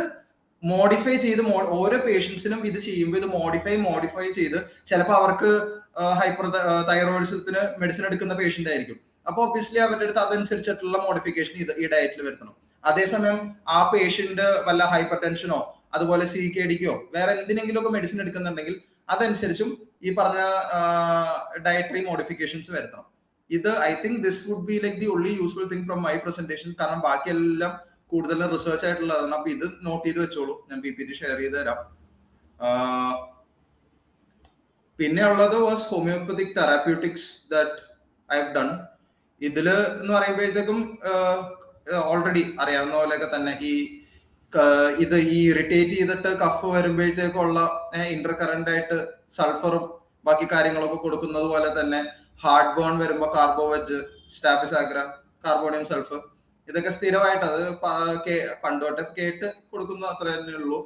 മോഡിഫൈ ചെയ്ത് ഓരോ പേഷ്യൻസിനും ഇത് ചെയ്യുമ്പോൾ ഇത് മോഡിഫൈ ചെയ്ത് ചിലപ്പോൾ അവർക്ക് ഹൈപ്പർ തൈറോയിഡിസത്തിന് മെഡിസിൻ എടുക്കുന്ന പേഷ്യന്റ് ആയിരിക്കും. അപ്പൊ ഒബ്വിയസ്ലി അവരുടെ അടുത്ത് അതനുസരിച്ചിട്ടുള്ള മോഡിഫിക്കേഷൻ ഈ ഡയറ്റിൽ വരുത്തണം. അതേസമയം ആ പേഷ്യന്റ് വല്ല ഹൈപ്പർ ടെൻഷനോ അതുപോലെ CKDക്കോ വേറെ എന്തിനെങ്കിലും ഒക്കെ മെഡിസിൻ എടുക്കുന്നുണ്ടെങ്കിൽ അതനുസരിച്ചും ഈ പറഞ്ഞ ഡയറ്ററി മോഡിഫിക്കേഷൻസ് വരുത്തണം. ഇത് I think this would be like the only useful thing from my presentation. കാരണം ബാക്കിയെല്ലാം കൂടുതലും റിസർച്ച് ആയിട്ടുള്ളതാണ്. അപ്പൊ ഇത് നോട്ട് ചെയ്ത് വെച്ചോളൂ, ഞാൻ PPT ഷെയർ ചെയ്ത് തരാം. പിന്നെ ഉള്ളത് was homeopathic therapeutics that I have done. ഇതില് എന്ന് പറയുമ്പോഴത്തേക്കും ഓൾറെഡി അറിയാവുന്ന പോലെയൊക്കെ തന്നെ ഇത് ഇറിറ്റേറ്റ് ചെയ്തിട്ട് കഫ് വരുമ്പോഴത്തേക്കുള്ള ഇന്റർ കറന്റ് ആയിട്ട് സൾഫറും ബാക്കി കാര്യങ്ങളൊക്കെ കൊടുക്കുന്നത് പോലെ തന്നെ ഹാർട്ട് ബേൺ വരുമ്പോൾ കാർബോവെജ്, സ്റ്റാഫിസാഗ്ര, കാർബോണിയം സൾഫർ ഇതൊക്കെ സ്ഥിരമായിട്ട് അത് പണ്ടോട്ടെ കേട്ട് കൊടുക്കുന്ന അത്ര തന്നെ ഉള്ളൂ.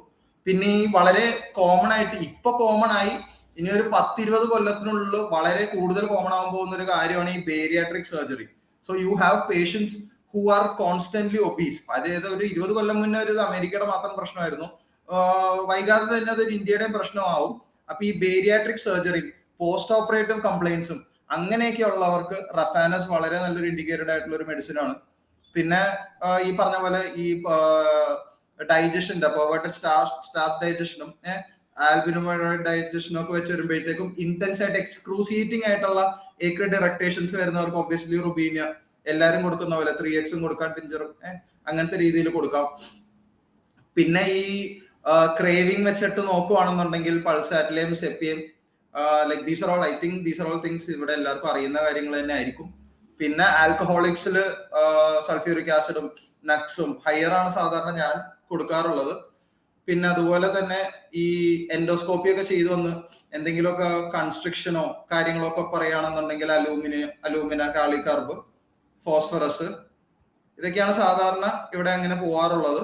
പിന്നെ ഈ വളരെ കോമൺ ആയിട്ട് ഇപ്പൊ കോമൺ ആയി ഇനി ഒരു 10-20 കൊല്ലത്തിനുള്ളിൽ വളരെ കൂടുതൽ കോമൺ ആവാൻ പോകുന്ന ഒരു കാര്യമാണ് ഈ bariatric surgery. So you have patients who are constantly obese. അതായത് ഒരു 20 കൊല്ലം മുന്നേ ഒരു അമേരിക്കയുടെ മാത്രം പ്രശ്നമായിരുന്നു, വൈകാതെ തന്നെ അതൊരു ഇന്ത്യയുടെയും പ്രശ്നമാവും. അപ്പൊ ഈ ബേരിയാട്രിക് സർജറി, പോസ്റ്റ് ഓപ്പറേറ്റീവ് കംപ്ലൈൻസും അങ്ങനെയൊക്കെ ഉള്ളവർക്ക് റഫാനസ് വളരെ നല്ലൊരു ഇൻഡിക്കേറ്റഡ് ആയിട്ടുള്ള ഒരു മെഡിസിൻ ആണ്. പിന്നെ ഈ പറഞ്ഞ പോലെ ഈ ഡൈജഷന്റെ പെർവേർട്ടഡ് സ്റ്റാർച്ച് ഡൈജഷനും ആൽബിനോയിഡ് ഡൈജഷനും ഒക്കെ വെച്ച് വരുമ്പോഴത്തേക്കും ഇന്റൻസ് ആയിട്ട് എക്സ്ക്രൂസിയേറ്റിംഗ് ആയിട്ടുള്ള ഏക്രിഡ് ഇറക്ടേഷൻസ് വരുന്നവർക്ക് ഒബ്വിയസ്ലി റുബീനിയ എല്ലാരും കൊടുക്കുന്ന പോലെ 3Xും കൊടുക്കാം, ടിഞ്ചറും അങ്ങനത്തെ രീതിയിൽ കൊടുക്കാം. പിന്നെ ഈ ക്രേവിംഗ് വെച്ചിട്ട് നോക്കുവാണെന്നുണ്ടെങ്കിൽ പൾസാറ്റിലെയും സെപ്പിയും like these are all I think these are all things ഇവിടെ എല്ലാവർക്കും അറിയുന്ന കാര്യങ്ങൾ തന്നെ ആയിരിക്കും. പിന്നെ ആൽക്കഹോളിക്സിൽ സൾഫ്യൂരിക് ആസിഡും നട്ട്സും ഹയർ ആണ് സാധാരണ ഞാൻ കൊടുക്കാറുള്ളത്. പിന്നെ അതുപോലെ തന്നെ ഈ എൻഡോസ്കോപ്പി ഒക്കെ ചെയ്തു വന്ന് എന്തെങ്കിലുമൊക്കെ കൺസ്ട്രിക്ഷനോ കാര്യങ്ങളോ ഒക്കെ പറയുകയാണെന്നുണ്ടെങ്കിൽ അലൂമിന, കാളികാർബ്, ഫോസ്ഫറസ് ഇതൊക്കെയാണ് സാധാരണ ഇവിടെ അങ്ങനെ പോവാറുള്ളത്.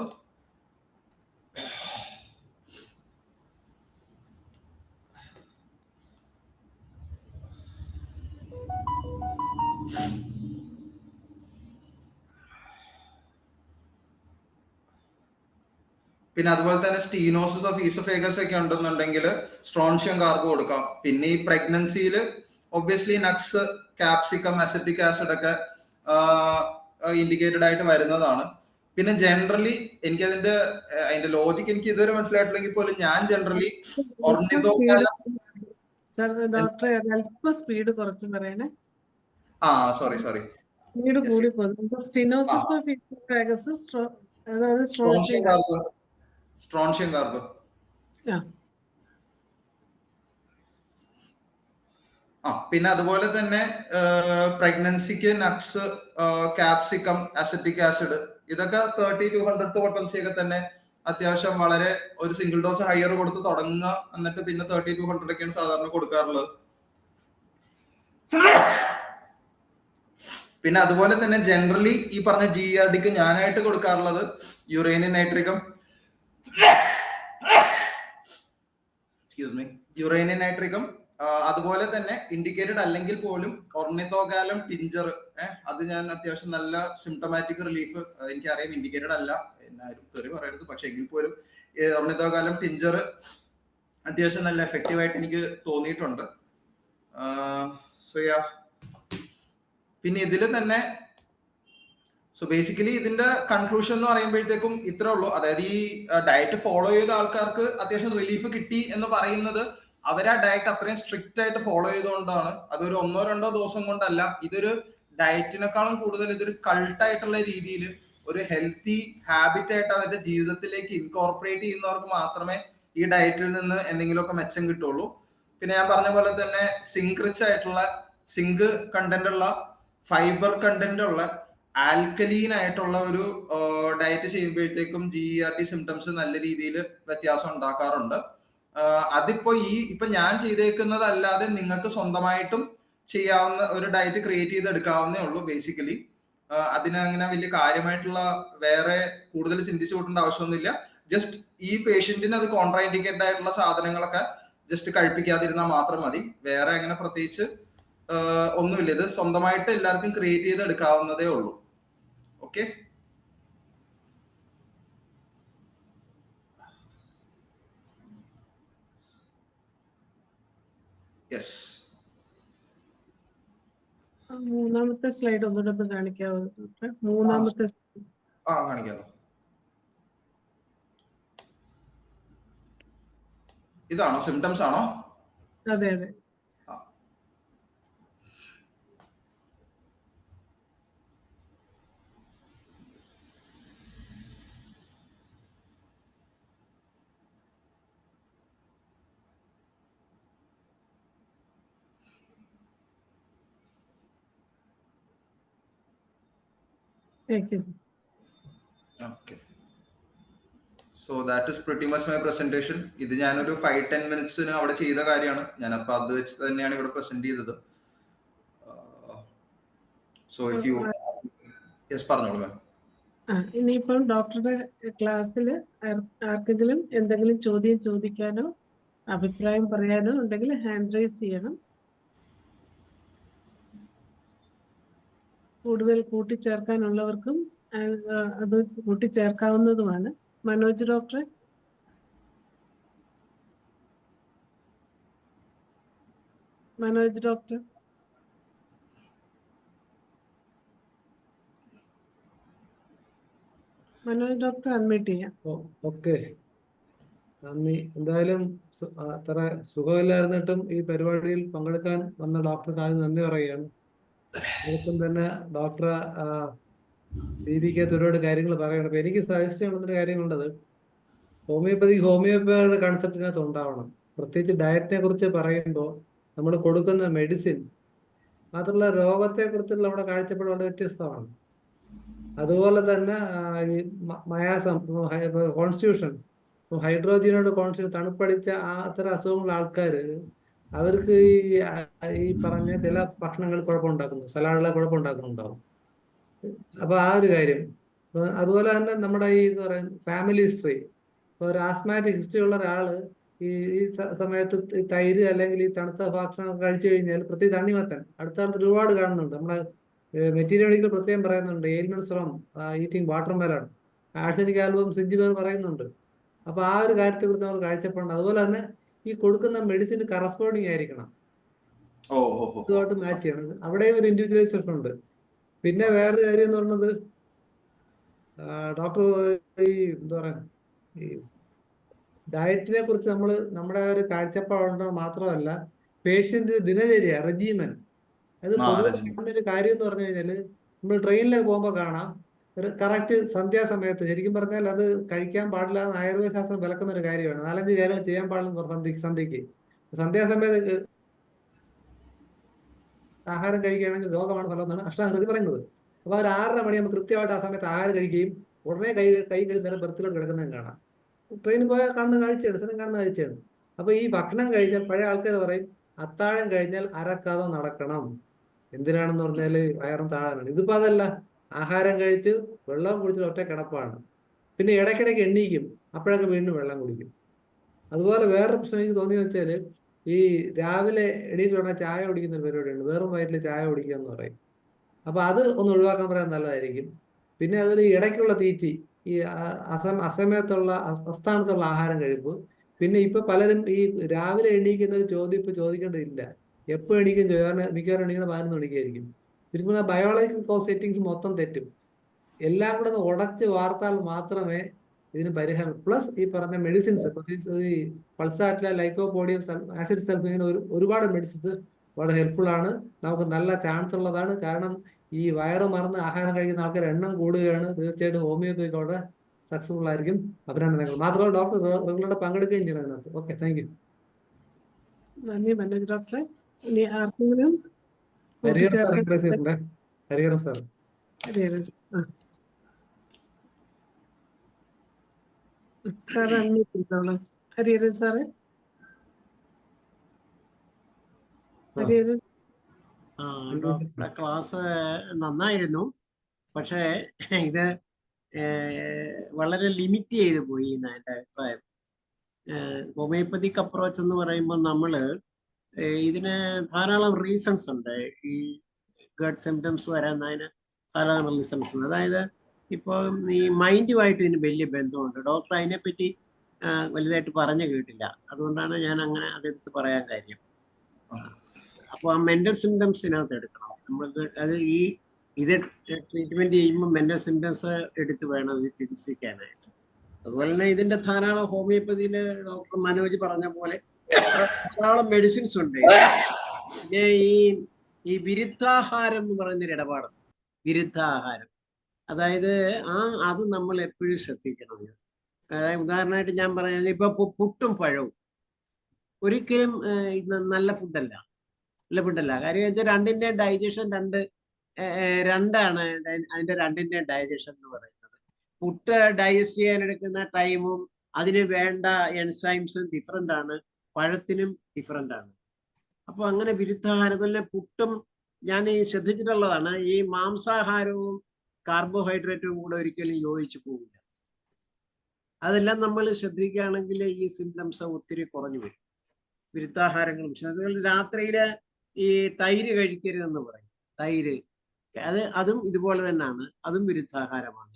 പിന്നെ അതുപോലെ തന്നെ സ്റ്റീനോസിസ് ഓഫ് ഈസോഫേഗസ് ഒക്കെ ഉണ്ടെന്നുണ്ടെങ്കിൽ സ്ട്രോൺഷ്യം കാർബ് കൊടുക്കാം. പിന്നെ ഈ പ്രഗ്നൻസിയിൽ obviously nuts, capsicum, acetic acid ഒക്കെ ഇൻഡിക്കേറ്റഡ് ആയിട്ട് വരുന്നതാണ്. പിന്നെ ജനറലി എനിക്ക് അതിന്റെ ലോജിക് എനിക്ക് ഇതുവരെ മനസ്സിലായിട്ടില്ലെങ്കിൽ പോലും ഞാൻ ജനറലി സോറി സ്ട്രോൺഷ്യം കാർബ്. പിന്നെ അതുപോലെ തന്നെ പ്രഗ്നൻസിക്ക് നട്ട്സ്, കാപ്സിക്കം, അസറ്റിക് ആസിഡ് ഇതൊക്കെ 30-100 പൊട്ടൻസി ഒക്കെ തന്നെ അത്യാവശ്യം വളരെ ഒരു സിംഗിൾ ഡോസ് ഹയർ കൊടുത്ത് തുടങ്ങുക, എന്നിട്ട് പിന്നെ 30-100 ഒക്കെയാണ് സാധാരണ കൊടുക്കാറുള്ളത്. പിന്നെ അതുപോലെ തന്നെ ജനറലി ഈ പറഞ്ഞ GERDക്ക് ഞാനായിട്ട് കൊടുക്കാറുള്ളത് യുറേനിയം നൈട്രികം, അതുപോലെ തന്നെ ഇൻഡിക്കേറ്റഡ് അല്ലെങ്കിൽ പോലും ഒർണിത്തോഗാലം ടിഞ്ചർ. അത് ഞാൻ അത്യാവശ്യം നല്ല സിംറ്റമാറ്റിക് റിലീഫ്, എനിക്കറിയാം ഇൻഡിക്കേറ്റഡ് അല്ല എന്നാരും തെറി പറയരുത്, പക്ഷെ എങ്കിൽ പോലും ഒർണിത്തോഗാലം ടിഞ്ചർ അത്യാവശ്യം നല്ല എഫക്റ്റീവ് ആയിട്ട് എനിക്ക് തോന്നിയിട്ടുണ്ട്. പിന്നെ ഇതിൽ തന്നെ ബേസിക്കലി ഇതിന്റെ കൺക്ലൂഷൻ എന്ന് പറയുമ്പോഴത്തേക്കും ഇത്രേ ഉള്ളൂ. അതായത് ഈ ഡയറ്റ് ഫോളോ ചെയ്ത ആൾക്കാർക്ക് അത്യാവശ്യം റിലീഫ് കിട്ടി എന്ന് പറയുന്നത് അവർ ആ ഡയറ്റ് അത്രയും സ്ട്രിക്റ്റ് ആയിട്ട് ഫോളോ ചെയ്തുകൊണ്ടാണ്. അതൊരു 1-2 ദിവസം കൊണ്ടല്ല. ഇതൊരു ഡയറ്റിനേക്കാളും കൂടുതൽ ഇതൊരു കൾട്ടായിട്ടുള്ള രീതിയിൽ ഒരു ഹെൽത്തി ഹാബിറ്റ് ആയിട്ട് അവരുടെ ജീവിതത്തിലേക്ക് ഇൻകോർപ്പറേറ്റ് ചെയ്യുന്നവർക്ക് മാത്രമേ ഈ ഡയറ്റിൽ നിന്ന് എന്തെങ്കിലുമൊക്കെ മെച്ചം കിട്ടുള്ളൂ. പിന്നെ ഞാൻ പറഞ്ഞ പോലെ തന്നെ സിങ്ക് റിച്ച് ആയിട്ടുള്ള, സിങ്ക് കണ്ടന്റ് ഉള്ള, ഫൈബർ കണ്ടന്റ് ഉള്ള, ആൽക്കലീൻ ആയിട്ടുള്ള ഒരു ഡയറ്റ് ചെയ്യുമ്പോഴത്തേക്കും GERD സിംറ്റംസ് നല്ല രീതിയിൽ വ്യത്യാസം ഉണ്ടാക്കാറുണ്ട്. അതിപ്പോ ഇപ്പൊ ഞാൻ ചെയ്തേക്കുന്നത് അല്ലാതെ നിങ്ങൾക്ക് സ്വന്തമായിട്ടും ചെയ്യാവുന്ന ഒരു ഡയറ്റ് ക്രിയേറ്റ് ചെയ്തെടുക്കാവുന്നേ ഉള്ളൂ. ബേസിക്കലി അതിന് അങ്ങനെ വലിയ കാര്യമായിട്ടുള്ള വേറെ കൂടുതൽ ചിന്തിച്ചു കൂട്ടേണ്ട ആവശ്യമൊന്നുമില്ല. ജസ്റ്റ് ഈ പേഷ്യന്റിന് അത് കോൺട്രാഇൻഡിക്കേറ്റഡ് ആയിട്ടുള്ള സാധനങ്ങളൊക്കെ ജസ്റ്റ് കഴിപ്പിക്കാതിരുന്നാൽ മാത്രം മതി. വേറെ അങ്ങനെ പ്രത്യേകിച്ച് ഒന്നുമില്ല. ഇത് സ്വന്തമായിട്ട് എല്ലാവർക്കും ക്രിയേറ്റ് ചെയ്ത് എടുക്കാവുന്നതേ ഉള്ളൂ. Okay, yes. മൂന്നാമത്തെ സ്ലൈഡ് ഒന്നുകൂടെ കാണിക്കാവോ? മൂന്നാമത്തെ കാണിക്കാമോ? ഇതാണോ സിംറ്റംസ് ആണോ? അതെ അതെ. Okay. So that is pretty much my presentation. ഇത് ഞാനൊരു 5-10 minutes അവിടെ ചെയ്ത കാര്യമാണ്. ഞാനപ്പോൾ അത് വെച്ച് തന്നെയാണ് ഇവിടെ പ്രസന്റ് ചെയ്തത്. സോ ഇഫ് യു യെസ് പറഞ്ഞോളൂ മാം. ഇനിയിപ്പം ഡോക്ടറുടെ ക്ലാസ്സിൽ ആർക്കെങ്കിലും എന്തെങ്കിലും ചോദ്യം ചോദിക്കാനോ അഭിപ്രായം പറയാനോ ഉണ്ടെങ്കിൽ ഹാൻഡ് റൈസ് ചെയ്യണം. കൂടുതൽ കൂട്ടിച്ചേർക്കാനുള്ളവർക്കും അത് കൂട്ടിച്ചേർക്കാവുന്നതുമാണ്. Manoj doctor. Manoj doctor. Manoj doctor unmute ചെയ്യാം. ഓക്കെ, നന്ദി. എന്തായാലും അത്ര സുഖമില്ലായിരുന്നിട്ടും ഈ പരിപാടിയിൽ പങ്കെടുക്കാൻ വന്ന ഡോക്ടർക്ക് ആദ്യം നന്ദി പറയുകയാണ്. അതോടൊപ്പം തന്നെ ഡോക്ടർ ദീപിക്കകത്ത് ഒരുപാട് കാര്യങ്ങൾ പറയണം. അപ്പൊ എനിക്ക് സജസ്റ്റ് ചെയ്യുന്ന കാര്യങ്ങളുള്ളത്, ഹോമിയോപ്പതിയുടെ കൺസെപ്റ്റിനകത്ത് ഉണ്ടാവണം. പ്രത്യേകിച്ച് ഡയറ്റിനെ കുറിച്ച് പറയുമ്പോൾ നമ്മൾ കൊടുക്കുന്ന മെഡിസിൻ മാത്രമല്ല രോഗത്തെ കുറിച്ചുള്ള നമ്മുടെ കാഴ്ചപ്പാട് വളരെ വ്യത്യസ്തമാണ്. അതുപോലെ തന്നെ ഈ മയാസം, കോൺസ്റ്റിറ്റ്യൂഷൻ, ഹൈഡ്രോജനോട് കോൺസ്റ്റിറ്റ്യൂഷൻ, തണുപ്പടിച്ച അത്തരം അസുഖങ്ങളുള്ള ആൾക്കാർ അവർക്ക് ഈ പറഞ്ഞ ചില ഭക്ഷണങ്ങൾ കുഴപ്പമുണ്ടാക്കുന്നു, സലാഡുകളെ കുഴപ്പമുണ്ടാക്കുന്നുണ്ടാവും. അപ്പൊ ആ ഒരു കാര്യം. അതുപോലെ തന്നെ നമ്മുടെ ഈ എന്ന് പറയുന്ന ഫാമിലി ഹിസ്റ്ററി, ഇപ്പൊ ഒരു ആസ്മാറ്റിക് ഹിസ്റ്ററി ഉള്ള ഒരാള് ഈ സമയത്ത് തൈര് അല്ലെങ്കിൽ ഈ തണുത്ത ഭക്ഷണം കഴിച്ചു കഴിഞ്ഞാൽ, പ്രത്യേകിച്ച് തണ്ണിമത്തൻ അടുത്ത കാലത്ത് ഒരുപാട് കാണുന്നുണ്ട്. നമ്മുടെ മെറ്റീരിയലുകൾ പ്രത്യേകം പറയുന്നുണ്ട്, ailments from eating water melon, arsenic album Zingiber പറയുന്നുണ്ട്. അപ്പൊ ആ ഒരു കാര്യത്തെ കുറിച്ച് നമ്മൾ കാഴ്ചപ്പാടുണ്ട്. അതുപോലെ തന്നെ ഈ കൊടുക്കുന്ന മെഡിസിൻ കറസ്പോണ്ടിങ് ആയിരിക്കണം, ഇതുമായിട്ട് മാച്ച് ചെയ്യണം. അവിടെയും ഒരു ഇൻഡിവിജ്വലൈസേഷൻ ഉണ്ട്. പിന്നെ വേറൊരു കാര്യം എന്ന് പറയുന്നത്, ഡോക്ടർ ഈ എന്താ പറയാ, ഈ ഡയറ്റിനെ കുറിച്ച് നമ്മുടെ ഒരു കാഴ്ചപ്പാടുണ്ടോ മാത്രമല്ല, പേഷ്യന്റ് ദിനചര്യ റെജീമൻ, അത് പൊതുവെ ഒരു കാര്യം എന്ന് പറഞ്ഞു കഴിഞ്ഞാല് നമ്മൾ ട്രെയിനിലേക്ക് പോകുമ്പോൾ കാണാം ഒരു കറക്റ്റ് സന്ധ്യാസമയത്ത്, ശരിക്കും പറഞ്ഞാൽ അത് കഴിക്കാൻ പാടില്ല എന്ന് ആയുർവേദ ശാസ്ത്രം വിലക്കുന്ന ഒരു കാര്യമാണ്. 4-5 കാര്യങ്ങൾ ചെയ്യാൻ പാടില്ലെന്ന് സന്ധ്യക്ക്. സന്ധ്യാസമയത്ത് ആഹാരം കഴിക്കുകയാണെങ്കിൽ രോഗമാണ് ഫലം എന്നാണ് അഷ്ടാംഗത്തിൽ പറയുന്നത്. അപ്പൊ ഒരു 6:30 മണിയാകുമ്പോൾ കൃത്യമായിട്ട് ആ സമയത്ത് ആഹാരം കഴിക്കുകയും ഉടനെ കൈ കഴുകി നേരം ബർത്തിലോട്ട് കിടക്കുന്നതും കാണാം. ട്രെയിനിൽ പോയാൽ കാണുന്ന കാഴ്ചയാണ്, സ്ഥലം കാണുന്ന കാഴ്ചയാണ്. അപ്പൊ ഈ ഭക്ഷണം കഴിഞ്ഞാൽ പഴയ ആൾക്കാർ പറയും അത്താഴം കഴിഞ്ഞാൽ അരക്കാതെ നടക്കണം. എന്തിനാണെന്ന് പറഞ്ഞാല് വയറും താഴാനാണ്. ഇതിപ്പോ അതല്ല, ആഹാരം കഴിച്ച് വെള്ളം കുടിച്ചിട്ട് ഒറ്റ കിടപ്പാണ്. പിന്നെ ഇടയ്ക്കിടയ്ക്ക് എണ്ണീക്കും, അപ്പോഴൊക്കെ വീണ്ടും വെള്ളം കുടിക്കും. അതുപോലെ വേറൊരു പ്രശ്നം എനിക്ക് തോന്നിയെന്ന് വെച്ചാല്, ഈ രാവിലെ എണീറ്റ് ഉടനെ ചായ കുടിക്കുന്ന ഒരു പരിപാടിയുണ്ട്, വെറും വയറ്റിൽ ചായ കുടിക്കുക എന്ന് പറയും. അപ്പൊ അത് ഒന്ന് ഒഴിവാക്കാൻ പറയാൻ നല്ലതായിരിക്കും. പിന്നെ അതൊരു ഇടയ്ക്കുള്ള തീറ്റി, ഈ അസമയത്തുള്ള അസ്ഥാനത്തുള്ള ആഹാരം കഴിപ്പ്. പിന്നെ ഇപ്പൊ പലരും ഈ രാവിലെ എണീക്കുന്ന ഒരു ചോദ്യം ഇപ്പൊ ചോദിക്കേണ്ടതില്ല, എപ്പോ എണീക്കും ചോദിക്കാൻ. മിക്കവാറും എണീക്കുന്ന 11 മണിക്കായിരിക്കും. ശരിക്കും ബയോളജിക്കൽ സെറ്റിങ്സ് മൊത്തം തെറ്റും. എല്ലാം കൂടെ ഒന്ന് ഉടച്ച് വാർത്താൽ മാത്രമേ ഇതിന് പരിഹാരം. പ്ലസ് ഈ പറഞ്ഞ മെഡിസിൻസ്, പ്രത്യേകിച്ച് ഈ പൾസാറ്റില, ലൈക്കോപോഡിയം, ആസിഡ് സൾഫേറ്റ്, ഇങ്ങനെ ഒരുപാട് മെഡിസിൻസ് വളരെ ഹെൽപ്ഫുൾ ആണ്. നമുക്ക് നല്ല ചാൻസ് ഉള്ളതാണ്. കാരണം ഈ വയറ് മറന്ന് ആഹാരം കഴിക്കുന്ന ആൾക്കാർ എണ്ണം കൂടുകയാണ്. തീർച്ചയായിട്ടും ഹോമിയോപ്പതി അവിടെ സക്സസ്ഫുൾ ആയിരിക്കും. അഭിനന്ദനങ്ങൾ. മാത്രമല്ല ഡോക്ടർ റെഗുലറായിട്ട് പങ്കെടുക്കുകയും ചെയ്യണം അതിനകത്ത്. Okay, thank you. നന്ദി മനോജ് ഡോക്ടറെ. ഇനി ആർക്കെങ്കിലും Hariharan sir Hariharan sir sir unmute ചെയ്തോളൂ. ഹരിഹരൻ സാറ്. ഹരിഹരൻ. ഡോക്ടറുടെ ക്ലാസ് നന്നായിരുന്നു. പക്ഷേ ഇത് വളരെ ലിമിറ്റ് ചെയ്ത് പോയി എന്നാണ് എൻ്റെ അഭിപ്രായം. ഹോമിയോപ്പതിക് അപ്രോച്ച് എന്ന് പറയുമ്പോൾ നമ്മൾ ഇതിന് ധാരാളം റീസൺസ് ഉണ്ട്. ഈ ഗട്ട് സിംറ്റംസ് വരാൻ ധാരാളം റീസൺസ് ഉണ്ട്. അതായത് ഇപ്പോൾ ഈ മൈൻഡുമായിട്ട് ഇതിന് വലിയ ബന്ധമുണ്ട്. ഡോക്ടർ അതിനെപ്പറ്റി വലുതായിട്ട് പറഞ്ഞു കേട്ടില്ല. അതുകൊണ്ടാണ് ഞാൻ അങ്ങനെ അതെടുത്ത് പറയാൻ കാര്യം. അപ്പോൾ ആ മെന്റൽ സിംറ്റംസിനകത്ത് എടുക്കണം നമ്മൾക്ക്. അത് ഇത് ട്രീറ്റ്മെന്റ് ചെയ്യുമ്പോൾ മെന്റൽ സിംറ്റംസ് എടുത്ത് വേണം ഇത് ചികിത്സിക്കാനായിട്ട്. അതുപോലെ തന്നെ ഇതിന്റെ ധാരാളം ഹോമിയോപ്പതിയില് ഡോക്ടർ മനോജ് പറഞ്ഞ പോലെ ധാരാളം മെഡിസിൻസ് ഉണ്ട്. പിന്നെ ഈ വിരുദ്ധാഹാരം എന്ന് പറയുന്നൊരു ഇടപാടുണ്ട്. വിരുദ്ധാഹാരം, അതായത് അത് നമ്മൾ എപ്പോഴും ശ്രദ്ധിക്കണം. അതായത് ഉദാഹരണമായിട്ട് ഞാൻ പറയുന്നത്, ഇപ്പൊ പുട്ടും പഴവും ഒരിക്കലും നല്ല ഫുഡല്ല. കാര്യം വെച്ചാൽ രണ്ടിന്റെ ഡൈജഷൻ രണ്ടാണ്. അതിന്റെ രണ്ടിന്റെ ഡൈജഷൻ എന്ന് പറയുന്നത്. പുട്ട് ഡൈജസ്റ്റ് ചെയ്യാൻ എടുക്കുന്ന ടൈമും അതിന് വേണ്ട എൻസൈംസും ഡിഫറെന്റ് ആണ്. പഴത്തിനും ഡിഫറെന്റ് ആണ്. അപ്പൊ അങ്ങനെ വിരുദ്ധാഹാരത്തിൽ പുട്ടും ഞാൻ ശ്രദ്ധിച്ചിട്ടുള്ളതാണ്. ഈ മാംസാഹാരവും കാർബോഹൈഡ്രേറ്റും കൂടെ ഒരിക്കലും യോജിച്ചു പോകില്ല. അതെല്ലാം നമ്മൾ ശ്രദ്ധിക്കുകയാണെങ്കിൽ ഈ സിംറ്റംസ് ഒത്തിരി കുറഞ്ഞു വരും. വിരുദ്ധാഹാരങ്ങളും അതുപോലെ രാത്രിയില് ഈ തൈര് കഴിക്കരുതെന്ന് പറയും. തൈര് അതും ഇതുപോലെ തന്നെയാണ്. അതും വിരുദ്ധാഹാരമാണ്.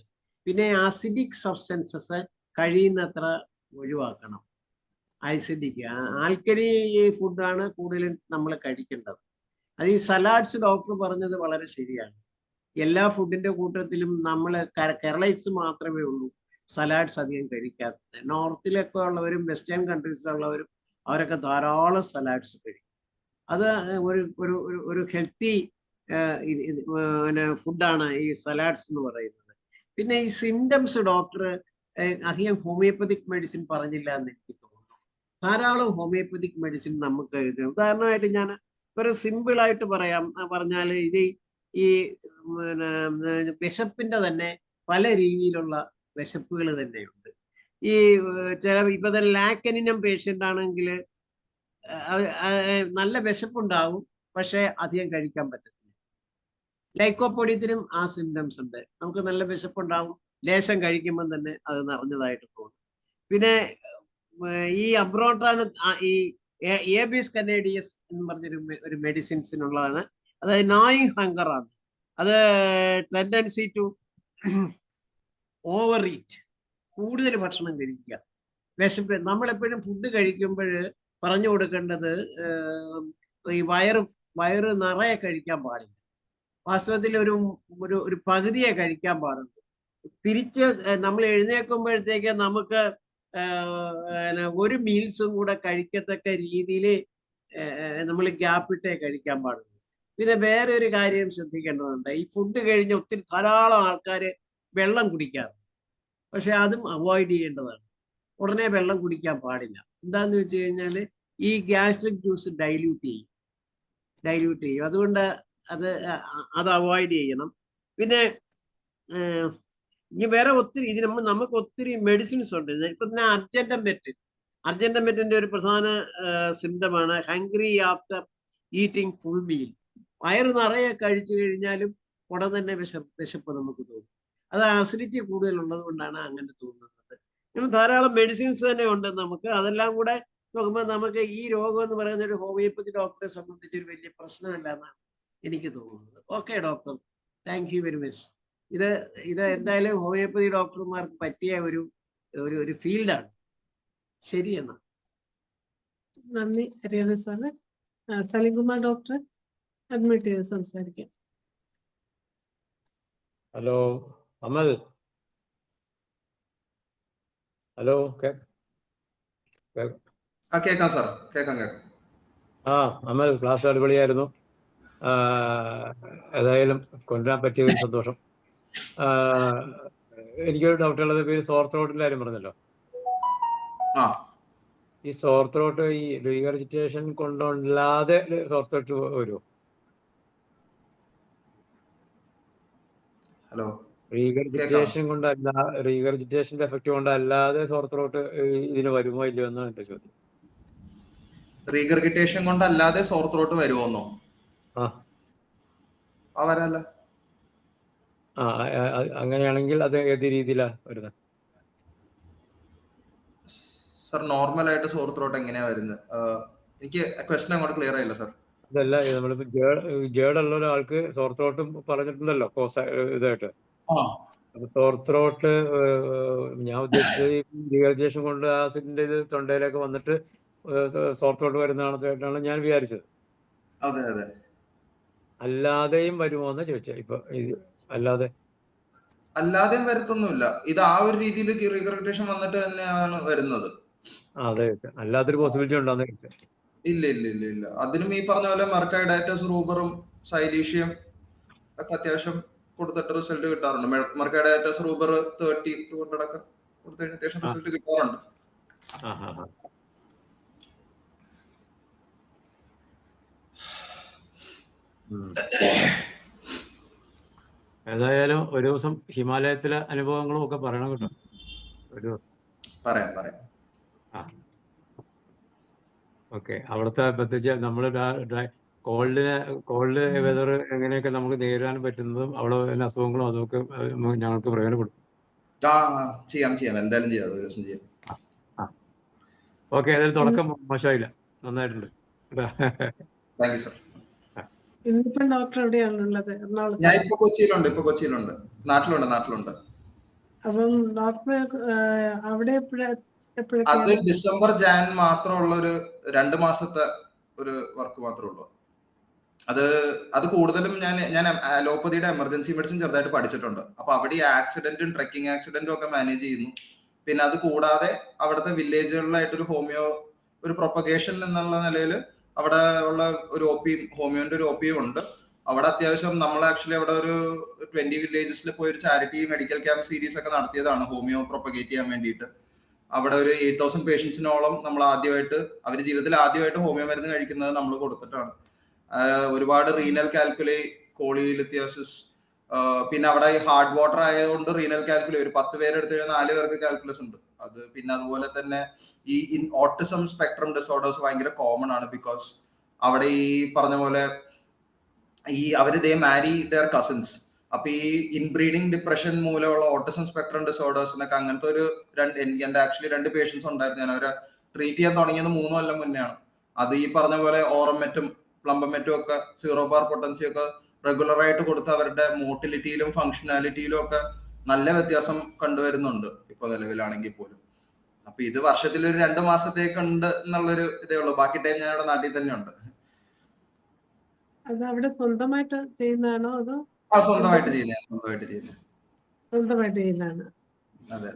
പിന്നെ ആസിഡിക് സബ്സ്റ്റൻസസ് കഴിയുന്നത്ര ഒഴിവാക്കണം. ആസിഡിക് ആൽക്കലി ഫുഡാണ് കൂടുതലും നമ്മൾ കഴിക്കേണ്ടത്. അത് ഈ സലാഡ്സ് ഡോക്ടർ പറഞ്ഞത് വളരെ ശരിയാണ്. എല്ലാ ഫുഡിന്റെ കൂട്ടത്തിലും നമ്മൾ കേരളൈസ് മാത്രമേ ഉള്ളൂ സലാഡ്സ് അധികം കഴിക്കാത്തത്. നോർത്തിലൊക്കെ ഉള്ളവരും വെസ്റ്റേൺ കൺട്രീസിലുള്ളവരും അവരൊക്കെ ധാരാളം സലാഡ്സ് കഴിക്കും. അത് ഒരു ഹെൽത്തി ഫുഡാണ് ഈ സലാഡ്സ് എന്ന് പറയുന്നത്. പിന്നെ ഈ സിംറ്റംസ് ഡോക്ടർ അധികം ഹോമിയോപ്പതിക് മെഡിസിൻ പറഞ്ഞില്ല എന്ന് എനിക്ക് തോന്നുന്നു. ധാരാളം ഹോമിയോപ്പതിക് മെഡിസിൻ നമുക്ക് എഴുതാം. ഉദാഹരണമായിട്ട് ഞാൻ ഒരു സിമ്പിൾ ആയിട്ട് പറഞ്ഞാൽ ഇത് ഈ വിശപ്പിന്റെ തന്നെ പല രീതിയിലുള്ള വിശപ്പുകൾ തന്നെയുണ്ട്. ഈ ഇപ്പൊ തന്നെ ലാക്കനിനം പേഷ്യന്റ് ആണെങ്കിൽ നല്ല വിശപ്പുണ്ടാവും, പക്ഷെ അധികം കഴിക്കാൻ പറ്റത്തില്ല. ലൈക്കോപ്പൊഡിയത്തിനും ആ സിംറ്റംസ് ഉണ്ട്. നമുക്ക് നല്ല വിശപ്പുണ്ടാവും, ലേശം കഴിക്കുമ്പോൾ തന്നെ അത് നിറഞ്ഞതായിട്ട് തോന്നും. പിന്നെ ഈ അബ്രോട്ടാണ് ഈ ഏബിയസ് കനേഡിയസ് എന്ന് പറഞ്ഞൊരു മെഡിസിൻസിനുള്ളതാണ്. അതായത് നായിങ് ഹങ്കർ ആണ്. അത് ടെൻഡൻസി ടു ഓവർ ഈറ്റ്, കൂടുതൽ ഭക്ഷണം കഴിക്കുക, വിശപ്പ്. നമ്മളെപ്പോഴും ഫുഡ് കഴിക്കുമ്പോൾ പറഞ്ഞു കൊടുക്കേണ്ടത് ഈ വയറ് നിറയെ കഴിക്കാൻ പാടില്ല. വാസ്തവത്തിൽ ഒരു പകുതിയെ കഴിക്കാൻ പാടുള്ളൂ. തിരിച്ച് നമ്മൾ എഴുന്നേൽക്കുമ്പോഴത്തേക്ക് നമുക്ക് ഒരു മീൽസും കൂടെ കഴിക്കത്തക്ക രീതിയിൽ നമ്മൾ ഗ്യാപ്പിട്ടേ കഴിക്കാൻ പാടുള്ളൂ. പിന്നെ വേറെ ഒരു കാര്യം ശ്രദ്ധിക്കേണ്ടതുണ്ട്. ഈ ഫുഡ് കഴിഞ്ഞ് ഒത്തിരി ധാരാളം ആൾക്കാർ വെള്ളം കുടിക്കാറുണ്ട്. പക്ഷെ അതും അവോയ്ഡ് ചെയ്യേണ്ടതാണ്. ഉടനെ വെള്ളം കുടിക്കാൻ പാടില്ല. എന്താന്ന് വെച്ച് കഴിഞ്ഞാൽ ഈ ഗ്യാസ്ട്രിക് ജ്യൂസ് ഡൈല്യൂട്ട് ചെയ്യും. അതുകൊണ്ട് അത് അവോയ്ഡ് ചെയ്യണം. പിന്നെ ഇനി വേറെ ഒത്തിരി നമുക്ക് ഒത്തിരി മെഡിസിൻസ് ഉണ്ട്. ഇപ്പൊ തന്നെ അർജന്റമെറ്റിന്റെ ഒരു പ്രധാന സിംറ്റമാണ് hungry after eating full meal. വയറ് നിറയെ കഴിച്ചു കഴിഞ്ഞാലും ഉടൻ തന്നെ വിശപ്പ് നമുക്ക് തോന്നും. അത് അസിഡിറ്റി കൂടുതലുള്ളത് കൊണ്ടാണ് അങ്ങനെ തോന്നുന്നത്. ഇങ്ങനെ ധാരാളം മെഡിസിൻസ് തന്നെ ഉണ്ട് നമുക്ക്. അതെല്ലാം കൂടെ നോക്കുമ്പോൾ നമുക്ക് ഈ രോഗം എന്ന് പറയുന്ന ഒരു ഹോമിയോപ്പതി ഡോക്ടറെ സംബന്ധിച്ച് ഒരു വലിയ പ്രശ്നമല്ല എന്നാണ് എനിക്ക് തോന്നുന്നത്. Okay doctor, thank you very much. ഇത് എന്തായാലും ഹോമിയോപ്പതി ഡോക്ടർമാർക്ക് പറ്റിയ ഒരു ഫീൽഡാണ്. ശരി എന്നാ. നന്ദി Hariharan sir. Salim Kumar doctor admit ചെയ്ത് സംസാരിക്കാം. ഹലോ അമൽ. ഹലോ കേൾക്കാം സാർ, കേൾക്കാം. അമൽ, ക്ലാസ് അടിപൊളിയായിരുന്നു. ഏതായാലും കൊണ്ടുവരാൻ പറ്റിയതിൽ സന്തോഷം. എനിക്കൊരു ഡൗട്ടുള്ളത്, പേര് സോർ ത്രോട്ടിന്റെ കാര്യം പറഞ്ഞല്ലോ. ഈ സോർ ത്രോട്ട് ഈ റീഗർജിറ്റേഷൻ കൊണ്ടല്ലാതെ സോർ ത്രോട്ട് വരുമോ? ഹലോ, റീഗർജിറ്റേഷന്റെ എഫക്ട് കൊണ്ടല്ലാതെ സോർ ത്രോട്ട് ഇതിന് വരുമോ ഇല്ലയോ എന്നാണ് എന്റെ ചോദ്യം. റീഗർഗിറ്റേഷൻ കൊണ്ടല്ലാതെ സോർ ത്രോട്ട് വരുമോന്നോ? വരാല്ല. അങ്ങനെയാണെങ്കിൽ അത് ഏത് രീതിയിലാ വരുന്നത്? സർ നോർമൽ ആയിട്ട് സോർ ത്രോട്ട് എങ്ങനെയാ വരുന്നത്? എനിക്ക് ക്വസ്റ്റൻ അങ്ങോട്ട് ക്ലിയർ ആയില്ല സർ. അതല്ല, നമ്മളിപ്പോ ജേർഡുള്ള ഒരാൾക്ക് സോർ ത്രോട്ടും പറഞ്ഞിട്ടുണ്ടല്ലോ ഇതായിട്ട്. സോർ ത്രോട്ട് ഞാൻ ഉദ്ദേശിച്ചത് ഡീഹൈഡ്രേഷൻ കൊണ്ട് ആസിഡിന്റെ ഇത് തൊണ്ടയിലൊക്കെ വന്നിട്ട് സോർ ത്രോട്ട് വരുന്നതാണെന്നാണ് ഞാൻ വിചാരിച്ചത്. അതെ അതെ. അല്ലാതെയും വരുമോ എന്ന് ചോദിച്ചത്. ഇപ്പൊ അല്ലാതെയും വരത്തൊന്നുമില്ല. ഇത് ആ ഒരു രീതിയിൽ റീകറക്ടേഷൻ വന്നിട്ട് തന്നെയാണ് വരുന്നത്. അതെ, അല്ലാത്തൊരു പോസിബിലിറ്റി ഉണ്ടോ? ഇല്ല ഇല്ല ഇല്ല ഇല്ല. അതിനും ഈ പറഞ്ഞ പോലെ മെർക്കൈഡൈറ്റസ് റൂബറും സൈലീഷ്യം ഒക്കെ അത്യാവശ്യം കൊടുത്തിട്ട് റിസൾട്ട് കിട്ടാറുണ്ട്. മെർക്കൈഡൈറ്റസ് റൂബർ 30-200 ഒക്കെ കൊടുത്തു കഴിഞ്ഞാൽ അത്യാവശ്യം റിസൾട്ട് കിട്ടാറുണ്ട്. ഏതായാലും ഒരു ദിവസം ഹിമാലയത്തിലെ അനുഭവങ്ങളും ഒക്കെ പറയണം കേട്ടോ. ഒരു പറയാം. ഓക്കെ. അവിടുത്തെ പ്രത്യേകിച്ച് നമ്മൾ കോൾഡ് വെതർ എങ്ങനെയൊക്കെ നമുക്ക് നേരിടാൻ പറ്റുന്നതും അവിടെ വരുന്ന അസുഖങ്ങളും അതൊക്കെ ഞങ്ങൾക്ക് പ്രയോജനപ്പെടും. ചെയ്യാം എന്തായാലും ചെയ്യാം, ഒരു ദിവസം ചെയ്യാം. ഓക്കെ. ഏതായാലും തുടക്കം മോശമായില്ല, നന്നായിട്ടുണ്ട്. Thank you sir. ഇന്നിപ്പം ഡോക്ടർ എവിടെയാണുള്ളത്? എറണാകുളത്ത്. ഞാൻ ഇപ്പൊ കൊച്ചിയിലുണ്ട്. നാട്ടിലുണ്ട്. അപ്പം ഡോക്ടർ അവിടെ അത് ഡിസംബർ ജാൻ മാത്രമുള്ള ഒരു 2 മാസത്തെ ഒരു വർക്ക് മാത്രമേ ഉള്ളൂ. അത് കൂടുതലും ഞാൻ അലോപ്പതിയുടെ എമർജൻസി മെഡിസിൻ ചെറുതായിട്ട് പഠിച്ചിട്ടുണ്ട്. അപ്പൊ അവിടെ ഈ ആക്സിഡന്റും ട്രെക്കിംഗ് ആക്സിഡന്റും ഒക്കെ മാനേജ് ചെയ്യുന്നു. പിന്നെ അത് കൂടാതെ അവിടുത്തെ വില്ലേജുകളിലായിട്ടൊരു ഹോമിയോ ഒരു പ്രൊപ്പഗേഷൻ എന്നുള്ള നിലയിൽ അവിടെ ഉള്ള ഒരു ഹോമിയോന്റെ ഒരു ഒപിയും ഉണ്ട്. അവിടെ അത്യാവശ്യം നമ്മൾ ആക്ച്വലി അവിടെ ഒരു 20 വില്ലേജസിൽ പോയി ഒരു ചാരിറ്റി മെഡിക്കൽ ക്യാമ്പ് സീരീസ് ഒക്കെ നടത്തിയതാണ് ഹോമിയോ പ്രൊപ്പഗേറ്റ് ചെയ്യാൻ വേണ്ടിയിട്ട്. അവിടെ ഒരു 8000 പേഷ്യൻസിനോളം നമ്മൾ അവർ ജീവിതത്തിൽ ആദ്യമായിട്ട് ഹോമിയോ മരുന്ന് കഴിക്കുന്നത് നമ്മൾ കൊടുത്തിട്ടാണ്. ഒരുപാട് റീനൽ കാൽക്കുലി, കോളിലിത്തിയോസിസ്, പിന്നെ അവിടെ ഈ ഹാർഡ് വാട്ടർ ആയതുകൊണ്ട് റീനൽ കാൽക്കുലി ഒരു 10 പേരെടുത്ത് കഴിഞ്ഞാൽ 4 പേർക്ക് കാൽക്കുലസ് ഉണ്ട്. അത് പിന്നെ അതുപോലെ തന്നെ ഈ ഓട്ടിസം സ്പെക്ട്രം ഡിസോർഡേഴ്സ് ഭയങ്കര കോമൺ ആണ്. ബിക്കോസ് അവിടെ ഈ പറഞ്ഞ പോലെ ദേ മാരി ദെയർ കസിൻസ്. അപ്പൊ ഈ ഇൻബ്രീഡിങ് ഡിപ്രഷൻ മൂലമുള്ള ഓട്ടിസം സ്പെക്ട്രം ഡിസോർഡേഴ്സിനൊക്കെ അങ്ങനത്തെ ഒരു എന്റെ ആക്ച്വലി 2 പേഷ്യൻസ് ഉണ്ടായിരുന്നു. ഞാൻ അവരെ ട്രീറ്റ് ചെയ്യാൻ തുടങ്ങിയത് 3 കൊല്ലം മുന്നെയാണ്. അത് ഈ പറഞ്ഞ പോലെ ഓറമെറ്റും പ്ലംബമെറ്റും ഒക്കെ 0 ബാർ പൊട്ടൻസി ഒക്കെ റെഗുലർ ആയിട്ട് കൊടുത്ത് അവരുടെ മോട്ടിലിറ്റിയിലും ഫങ്ഷനാലിറ്റിയിലും ഒക്കെ നല്ല വ്യത്യാസം കണ്ടുവരുന്നുണ്ട് ഇപ്പൊ നിലവിലാണെങ്കിൽ പോലും. അപ്പൊ ഇത് വർഷത്തിൽ ഒരു 2 മാസത്തേക്കുണ്ട് എന്നുള്ളൊരു ഇതേ ഉള്ളൂ. ബാക്കി ടൈം ഞാൻ ഇവിടെ നാട്ടിൽ തന്നെ ഉണ്ട്. അത് അവിടെ സ്വന്തമായിട്ട് ചെയ്യുന്നതാണോ അതോ? സ്വന്തമായിട്ട് ചെയ്യുന്നതാണ്. അതെ.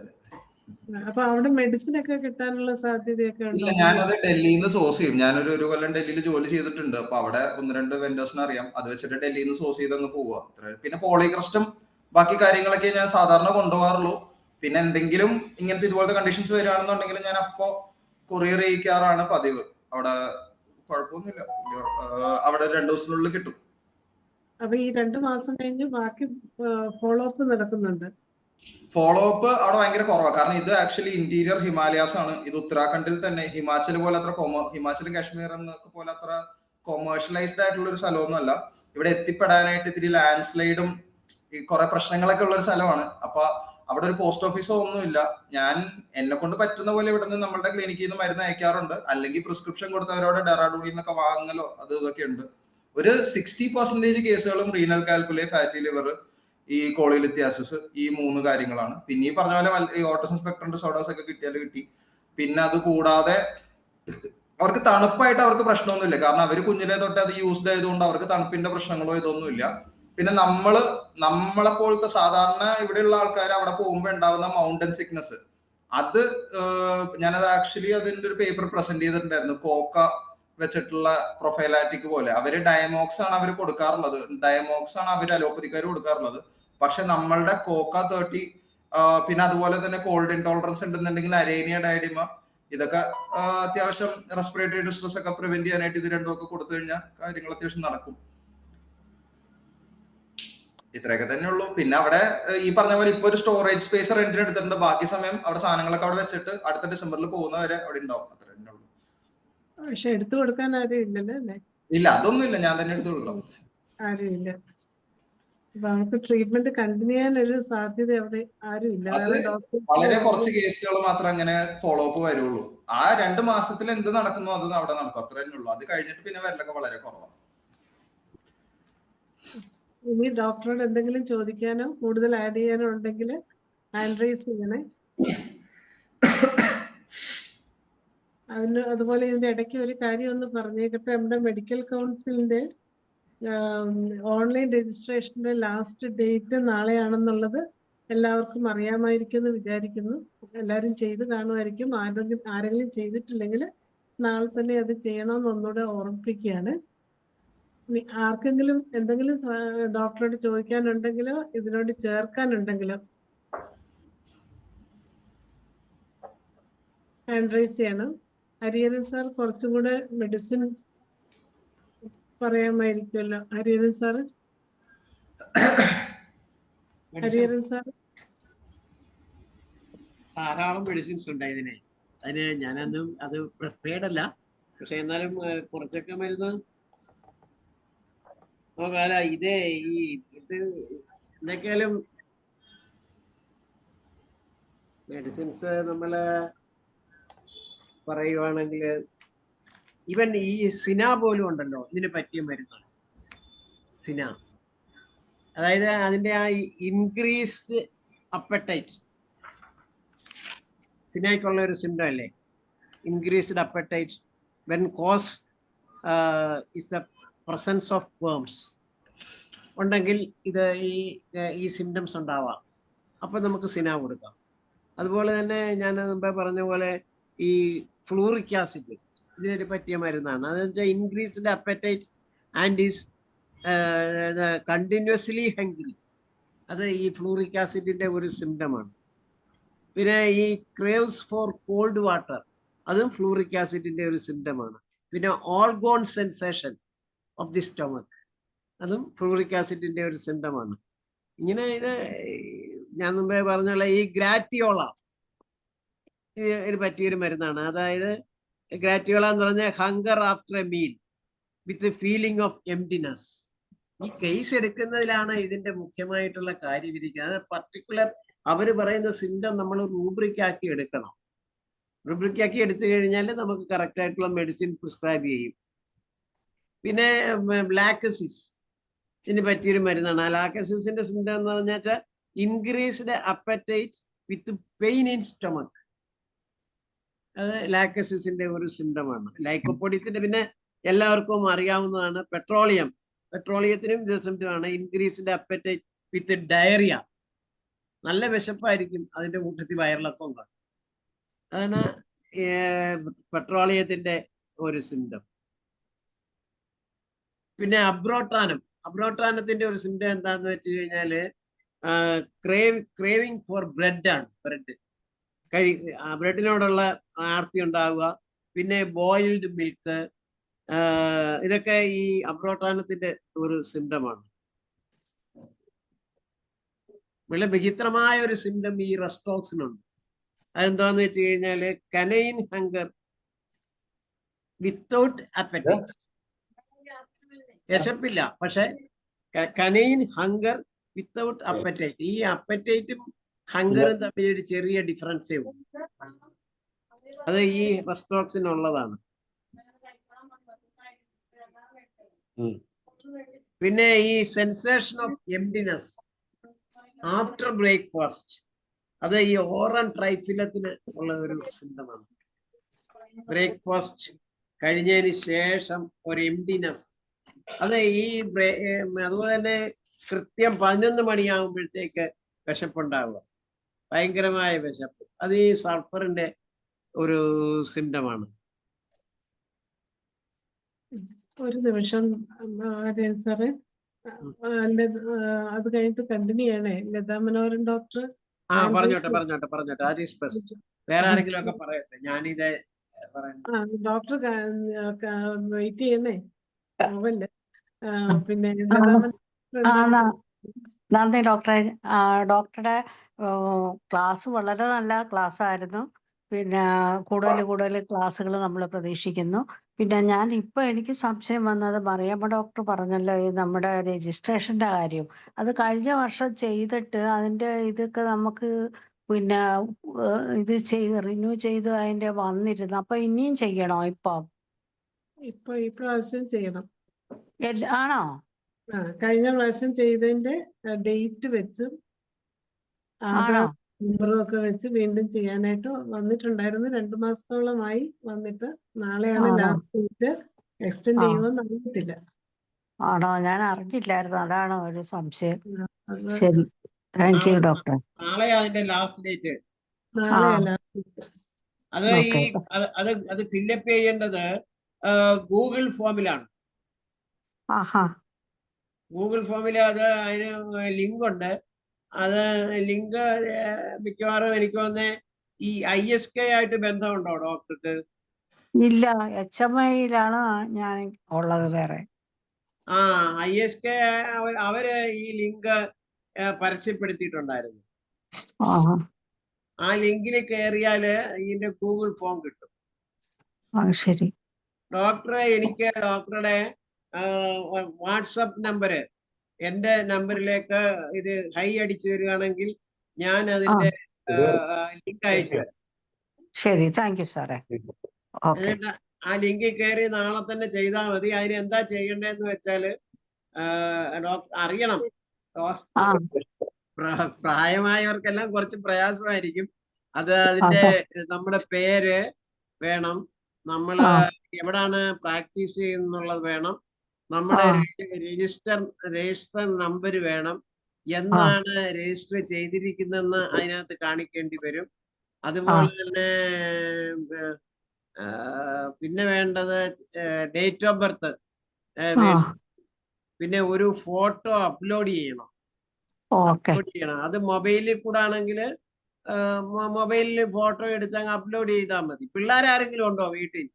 അപ്പൊ അവിടെ മെഡിസിൻ ഒക്കെ കിട്ടാനുള്ള സാധ്യതയൊക്കെ ഇല്ല, ഞാനത് ഡൽഹിയിൽ നിന്ന് സോഴ്സ് ചെയ്യും. ഞാനൊരു 1 കൊല്ലം ഡൽഹിയിൽ ജോലി ചെയ്തിട്ടുണ്ട്. അപ്പൊ അവിടെ 1-2 വെൻഡേഴ്സിനെ അറിയാം. അത് വെച്ചിട്ട് ഡൽഹിയിൽ നിന്ന് സോഴ്സ് ചെയ്ത് അങ്ങ് പോവുക. പിന്നെ പോളിക്രസ്റ്റും ബാക്കി കാര്യങ്ങളൊക്കെ ഞാൻ സാധാരണ കൊണ്ടുപോകാറുള്ളൂ. പിന്നെ എന്തെങ്കിലും ഇങ്ങനത്തെ ഇതുപോലത്തെ കണ്ടീഷൻസ് വരികയാണെന്നുണ്ടെങ്കിൽ ഞാൻ അപ്പോ കൊറിയർ ചെയ്യിക്കാറാണ് പതിവ്. അവിടെ കുഴപ്പമൊന്നുമില്ല. അവിടെ 2 ദിവസത്തിനുള്ളിൽ കിട്ടും. അപ്പൊ ഈ 2 മാസം കഴിഞ്ഞ് ബാക്കി ഫോളോ അപ്പ് നടക്കുന്നുണ്ട്. ഫോളോ അപ്പ് അവിടെ ഭയങ്കര കുറവാണ്. കാരണം ഇത് ആക്ച്വലി ഇന്റീരിയർ ഹിമാലയാസ് ആണ്. ഇത് ഉത്തരാഖണ്ഡിൽ തന്നെ ഹിമാചൽ പോലെ ഹിമാചലും കാശ്മീർ എന്നൊക്കെ പോലെ അത്ര കൊമേഴ്ഷ്യലൈസ്ഡ് ആയിട്ടുള്ള ഒരു സ്ഥലമൊന്നുമല്ല. ഇവിടെ എത്തിപ്പെടാനായിട്ട് ഇത്തിരി ലാൻഡ് സ്ലൈഡും ഈ കുറെ പ്രശ്നങ്ങളൊക്കെ ഉള്ള ഒരു സ്ഥലമാണ്. അപ്പൊ അവിടെ ഒരു പോസ്റ്റ് ഓഫീസോ ഒന്നുമില്ല. ഞാൻ എന്നെ കൊണ്ട് പറ്റുന്ന പോലെ ഇവിടെ നിന്ന് നമ്മളുടെ ക്ലിനിക്കിൽ നിന്ന് മരുന്ന് അയക്കാറുണ്ട്. അല്ലെങ്കിൽ പ്രിസ്ക്രിപ്ഷൻ കൊടുത്തവരോട് ഡെറാഡൂണിൽ നിന്നൊക്കെ വാങ്ങലോ ഇതൊക്കെ ഉണ്ട്. ഒരു 60% കേസുകളും റീനൽ കാൽക്കുലി, ഫാറ്റി ലിവർ, ഈ കോളിലിത്തിയാസിസ്, ഈ 3 കാര്യങ്ങളാണ്. പിന്നെ ഈ പറഞ്ഞ പോലെ ഈ ഓട്ടിസം സ്പെക്ട്രം ഡിസോർഡേഴ്സ് ഒക്കെ കിട്ടിയാൽ കിട്ടി. പിന്നെ അത് കൂടാതെ അവർക്ക് തണുപ്പായിട്ട് അവർക്ക് പ്രശ്നമൊന്നുമില്ല. കാരണം അവർ കുഞ്ഞിലെ തൊട്ട് അത് യൂസ്ഡ് ആയതുകൊണ്ട് അവർക്ക് തണുപ്പിന്റെ പ്രശ്നങ്ങളോ ഇതൊന്നുമില്ല. പിന്നെ നമ്മളെ പോലത്തെ സാധാരണ ഇവിടെയുള്ള ആൾക്കാർ അവിടെ പോകുമ്പോൾ ഉണ്ടാവുന്ന മൗണ്ടൻ സിക്നസ്, ഞാനത് ആക്ച്വലി അതിന്റെ ഒരു പേപ്പർ പ്രസന്റ് ചെയ്തിട്ടുണ്ടായിരുന്നു. കോക്ക വെച്ചിട്ടുള്ള പ്രൊഫൈലാറ്റിക് പോലെ അവര് ഡയമോക്സ് ആണ് അവർ കൊടുക്കാറുള്ളത്. ഡയമോക്സ് ആണ് അവർ അലോപ്പതിക്കാർ കൊടുക്കാറുള്ളത്. പക്ഷെ നമ്മളുടെ കോക്ക 30, പിന്നെ അതുപോലെ തന്നെ കോൾഡ് ഇൻടോളറൻസ് ഉണ്ടെന്നുണ്ടെങ്കിൽ അരേനിയ ഡയഡിമ, ഇതൊക്കെ അത്യാവശ്യം റെസ്പിറേറ്ററി ഡിസ്ട്രസ് ഒക്കെ പ്രിവെന്റ് ചെയ്യാനായിട്ട് ഇത് രണ്ടും ഒക്കെ കൊടുത്തു കഴിഞ്ഞാൽ കാര്യങ്ങൾ അത്യാവശ്യം നടക്കും. ഇത്രയൊക്കെ തന്നെ ഉള്ളൂ. പിന്നെ അവിടെ ഈ പറഞ്ഞ പോലെ ഇപ്പൊ ഒരു സ്റ്റോറേജ് സ്പേസ് റെന്റിന് എടുത്തിട്ടുണ്ട്. ബാക്കി സമയം അവിടെ സാധനങ്ങളൊക്കെ അവിടെ വെച്ചിട്ട് അടുത്ത ഡിസംബറിൽ പോകുന്നവരെ അവിടെ ഉണ്ടാവും. അത്ര തന്നെ ഉള്ളൂ. പക്ഷെ എടുത്തു കൊടുക്കാൻ ആരും ഇല്ലല്ലോ അല്ലേ? ഇല്ല, അതൊന്നും ഇല്ല. ഞാൻ തന്നെ എടുത്തോളൂ. ആരും ഇല്ല. അപ്പൊ അവർക്ക് ട്രീറ്റ്മെന്റ് കണ്ടിന്യൂ ചെയ്യാൻ ഒരു സാധ്യത അവിടെ ആരും ഇല്ല. അത് കാരണം വളരെ കുറച്ച് ഡോക്ടർ കേസുകൾ മാത്രം അങ്ങനെ ഫോളോ അപ്പ് വരുള്ളൂ. ആ 2 മാസത്തിൽ എന്ത് നടക്കുന്നു അത് അവിടെ നടക്കും, അത്ര തന്നെ ഉള്ളൂ. അത് കഴിഞ്ഞിട്ട് പിന്നെ വരലൊക്കെ വളരെ കുറവാണ്. ഇനി ഡോക്ടറോട് എന്തെങ്കിലും ചോദിക്കാനോ കൂടുതൽ ആഡ് ചെയ്യാനോ ഉണ്ടെങ്കിൽ ഹാൻഡ് റൈസ് ചെയ്യണേ. അതുപോലെ ഇതിന്റെ ഇടയ്ക്ക് ഒരു കാര്യം ഒന്ന് പറഞ്ഞേക്കട്ടെ. നമ്മുടെ മെഡിക്കൽ കൗൺസിലിന്റെ ഓൺലൈൻ രജിസ്ട്രേഷന്റെ ലാസ്റ്റ് ഡേറ്റ് നാളെയാണെന്നുള്ളത് എല്ലാവർക്കും അറിയാമായിരിക്കും എന്ന് വിചാരിക്കുന്നു. എല്ലാവരും ചെയ്ത് കാണുമായിരിക്കും. ആരെങ്കിലും ചെയ്തിട്ടില്ലെങ്കിൽ നാളെ തന്നെ അത് ചെയ്യണമെന്ന് ഒന്നുകൂടെ ഓർമ്മിപ്പിക്കുകയാണ്. ആർക്കെങ്കിലും എന്തെങ്കിലും ഡോക്ടറോട് ചോദിക്കാനുണ്ടെങ്കിലോ ഇതിനോട് ചേർക്കാനുണ്ടെങ്കിലോ ഹാൻഡ് റൈസ് ചെയ്യണം. ഹരിഹരൻ സാർ കുറച്ചും കൂടെ മെഡിസിൻ പറയാമായിരിക്കുമല്ലോ. ഹരിഹരൻ സാർ ധാരാളം മെഡിസിൻസ് ഉണ്ട് ഇതിന്. ഞാനൊന്നും അത് പ്രിപ്പയർഡ് അല്ല, പക്ഷെ എന്നാലും കുറച്ചൊക്കെ മരുന്ന് നോക്കാല. ഇത് എന്തൊക്കെയാലും മെഡിസിൻസ് നമ്മള് പറയുവാണെങ്കിൽ ഈവൻ ഈ സിന പോലും ഉണ്ടല്ലോ ഇതിന് പറ്റിയ മരുന്നാണ് സിന. അതായത് അതിന്റെ ആ ഇൻക്രീസ്ഡ് അപ്പറ്റൈറ്റ്, സിനയ്ക്കുള്ള ഒരു സിംറ്റം അല്ലേ increased appetite when cause is the presence of worms ഉണ്ടെങ്കിൽ ഇത് ഈ സിംറ്റംസ് ഉണ്ടാവാം. അപ്പൊ നമുക്ക് സിന കൊടുക്കാം. അതുപോലെ തന്നെ ഞാൻ മുമ്പേ പറഞ്ഞ പോലെ ഈ ഫ്ലൂറിക് ആസിഡ് ഇതിനൊരു പറ്റിയ മരുന്നാണ്. അതെന്ന് വെച്ചാൽ increased apatite and is continuously hungry, അത് ഈ ഫ്ലൂറിക് ആസിഡിന്റെ ഒരു സിംറ്റമാണ്. പിന്നെ ഈ ക്രേവ്സ് ഫോർ കോൾഡ് വാട്ടർ, അതും ഫ്ലൂറിക് ആസിഡിന്റെ ഒരു സിംറ്റമാണ്. പിന്നെ ഓൾഗോൺ സെൻസേഷൻ ഓഫ് ദി സ്റ്റൊമക്ക്, അതും ഫ്ലൂറിക് ആസിഡിന്റെ ഒരു സിംറ്റമാണ്. ഇങ്ങനെ ഇത് ഞാൻ മുമ്പേ പറഞ്ഞുള്ള ഈ ഗ്രാറ്റിയോള ഇതിന് പറ്റിയൊരു മരുന്നാണ്. അതായത് ഗ്രാറ്റിയോള എന്ന് പറഞ്ഞാൽ hunger after A meal with feeling of emptiness. ഈ കേസ് എടുക്കുന്നതിലാണ് ഇതിന്റെ മുഖ്യമായിട്ടുള്ള കാര്യം ഇരിക്കുന്നത്. അത് പർട്ടിക്കുലർ അവര് പറയുന്ന സിംറ്റം നമ്മൾ റൂബ്രിക്കാക്കി എടുക്കണം. റൂബ്രിക്കാക്കി എടുത്തു കഴിഞ്ഞാൽ നമുക്ക് കറക്റ്റ് ആയിട്ടുള്ള മെഡിസിൻ പ്രിസ്ക്രൈബ് ചെയ്യും. പിന്നെ ലാക്കസിസ് ഇതിന് പറ്റിയൊരു മരുന്നാണ്. ആ ലാക്കസിസിന്റെ സിംറ്റം എന്ന് പറഞ്ഞാൽ increased apatite with pain in stomach, അത് ലാക്കസിസിന്റെ ഒരു സിംറ്റമാണ്. ലൈക്കോപോഡിയത്തിന്റെ പിന്നെ എല്ലാവർക്കും അറിയാവുന്നതാണ് പെട്രോളിയത്തിനും ഇത് സിംറ്റമാണ് ഇൻക്രീസ്ഡ് അപ്പറ്റൈറ്റ് വിത്ത് ഡയറിയ. നല്ല വിശപ്പായിരിക്കും, അതിന്റെ കൂട്ടത്തിൽ വയറിളക്കം കാണും. അതാണ് പെട്രോളിയത്തിന്റെ ഒരു സിംറ്റം. പിന്നെ അബ്രോട്ടാനത്തിന്റെ ഒരു സിംറ്റം എന്താന്ന് വെച്ച് കഴിഞ്ഞാല് ക്രേവിങ് ഫോർ ബ്രെഡാണ്. ബ്രെഡിനോടുള്ള ആർത്തി ഉണ്ടാവുക. പിന്നെ ബോയിൽഡ് മിൽക്ക്, ഇതൊക്കെ ഈ അബ്രോട്ടാനത്തിന്റെ ഒരു സിംറ്റമാണ്. വളരെ വിചിത്രമായ ഒരു സിംറ്റം ഈ റെസ്റ്റോക്സിനുണ്ട്. അതെന്താന്ന് വെച്ച് കഴിഞ്ഞാല് കനൈൻ ഹങ്കർ വിത്തൗട്ട് അപ്പറ്റൈറ്റ്. വിശപ്പില്ല, പക്ഷെ കനൈൻ ഹങ്കർ വിത്തൗട്ട് അപ്പറ്റൈറ്റ്. ഈ അപ്പറ്റൈറ്റും ഹങ്കറും തമ്മിൽ ഒരു ചെറിയ ഡിഫറൻസേ ഉള്ളൂ. അത് ഈ റെസ്റ്റോക്സിനുള്ളതാണ്. പിന്നെ ഈ sensation of emptiness after breakfast, അത് ഈ ഓറൻ ട്രൈഫിലത്തിന് ഉള്ള ഒരു സിംറ്റമാണ്. ബ്രേക്ക്ഫാസ്റ്റ് കഴിഞ്ഞതിന് ശേഷം ഒരു എംപ്റ്റിനെസ്, അത് ഈ അതുപോലെ തന്നെ കൃത്യം 11 മണിയാകുമ്പോഴത്തേക്ക് വിശപ്പുണ്ടാവുക, ഭയങ്കരമായ വിശപ്പ്. അത് ഈ സൾഫറിന്റെ ഒരു സിംറ്റമാണ്. ഒരു നിമിഷം സാറേ, അത് കഴിഞ്ഞിട്ട് കണ്ടിന്യൂ ചെയ്യണേ. ലതാ മനോഹരൻ ഡോക്ടർ പറഞ്ഞോട്ടെ. അത് ബെസ്റ്റ്. വേറെ ആരെങ്കിലും ഒക്കെ പറയട്ടെ, ഞാനിത് ഡോക്ടർ വെയിറ്റ് ചെയ്യണേ. പിന്നെ നന്ദി ഡോക്ടറെ. ഡോക്ടറുടെ ക്ലാസ് വളരെ നല്ല ക്ലാസ് ആയിരുന്നു. പിന്നെ കൂടുതൽ ക്ലാസ്സുകൾ നമ്മൾ പ്രതീക്ഷിക്കുന്നു. പിന്നെ ഞാൻ എനിക്ക് സംശയം വന്നത് മറിയാമ്മ ഡോക്ടർ പറഞ്ഞല്ലോ ഈ നമ്മുടെ രജിസ്ട്രേഷന്റെ കാര്യം. അത് കഴിഞ്ഞ വർഷം ചെയ്തിട്ട് അതിന്റെ ഇതൊക്കെ നമുക്ക് പിന്നെ ഇത് ചെയ്ത് റിന്യൂ ചെയ്ത് അതിന്റെ വന്നിരുന്നു. അപ്പൊ ഇനിയും ചെയ്യണോ ഇപ്പം? ഇപ്പൊ ഈ പ്രാവശ്യം ചെയ്യണം. ആണോ? കഴിഞ്ഞ പ്രാവശ്യം ചെയ്തതിന്റെ ഡേറ്റ് വെച്ചും ആധാർ ആണോ? നമ്പറും ഒക്കെ വെച്ച് വീണ്ടും ചെയ്യാനായിട്ട് വന്നിട്ടുണ്ടായിരുന്നു. 2 മാസത്തോളമായി വന്നിട്ട്. നാളെയാണ് ആണോ? Last date. എക്സ്റ്റെൻഡ് ആ ചെയ്യുമെന്ന് അറിയത്തില്ല. ആണോ? ഞാൻ അറിഞ്ഞില്ലായിരുന്നു. അതാണ് ഒരു സംശയം. അത് ശരി, താങ്ക് യു ഡോക്ടർ. നാളെ അതിന്റെ ലാസ്റ്റ് ഡേറ്റ്. നാളെയാ ആ ലാസ്റ്റ് ഡേറ്റ്. അത് ഈ ഓക്കെ. അത് ഫില്ലപ്പ് ചെയ്യേണ്ടത് ഗൂഗിൾ ഫോമിലാണ്. ആഹാ. ഗൂഗിൾ ഫോമിൽ അതിന് ലിങ്ക് ഉണ്ട്. അത് ലിങ്ക് മിക്കവാറും എനിക്ക് തോന്നുന്നത് ഈ ISK ആയിട്ട് ബന്ധമുണ്ടോ ഡോക്ടർക്ക്? ഇല്ല, HMIയിലാണ് ഞാൻ ഉള്ളത് വേറെ. ISK അവര് ഈ ലിങ്ക് പരസ്യപ്പെടുത്തിയിട്ടുണ്ടായിരുന്നു. ആഹാ. ആ ലിങ്കിൽ കയറിയാല് ഇതിന്റെ ഗൂഗിൾ ഫോം കിട്ടും. ശരി. എനിക്ക് ഡോക്ടറുടെ വാട്സപ്പ് നമ്പർ എന്റെ നമ്പറിലേക്ക് ഇത് ഹൈ അടിച്ചു തരികയാണെങ്കിൽ ഞാൻ അതിന്റെ ലിങ്ക് അയച്ചു തരാം. ശരി, താങ്ക് യു സാറേ. ഓക്കെ. എന്നിട്ട് ആ ലിങ്കിൽ കയറി നാളെ തന്നെ ചെയ്താൽ മതി. അതിന് എന്താ ചെയ്യേണ്ടതെന്ന് വെച്ചാല് അറിയണം. പ്രായമായവർക്കെല്ലാം കുറച്ച് പ്രയാസമായിരിക്കും. അതിന്റെ നമ്മുടെ പേര് വേണം, നമ്മള് എവിടാണ് പ്രാക്ടീസ് ചെയ്യുന്നുള്ളത് വേണം, നമ്മുടെ രജിസ്റ്റർ നമ്പർ വേണം, എന്നാണ് രജിസ്റ്റർ ചെയ്തിരിക്കുന്നതെന്ന് അതിനകത്ത് കാണിക്കേണ്ടി വരും. അതുപോലെ തന്നെ പിന്നെ വേണ്ടത് ഡേറ്റ് ഓഫ് ബർത്ത്, പിന്നെ ഒരു ഫോട്ടോ അപ്ലോഡ് ചെയ്യണം. അത് മൊബൈലിൽ കൂടെ ആണെങ്കിൽ മൊബൈലിൽ ഫോട്ടോ എടുത്ത് അങ്ങ് അപ്ലോഡ് ചെയ്താൽ മതി. പിള്ളേരാരെങ്കിലും ഉണ്ടോ വീട്ടിൽ?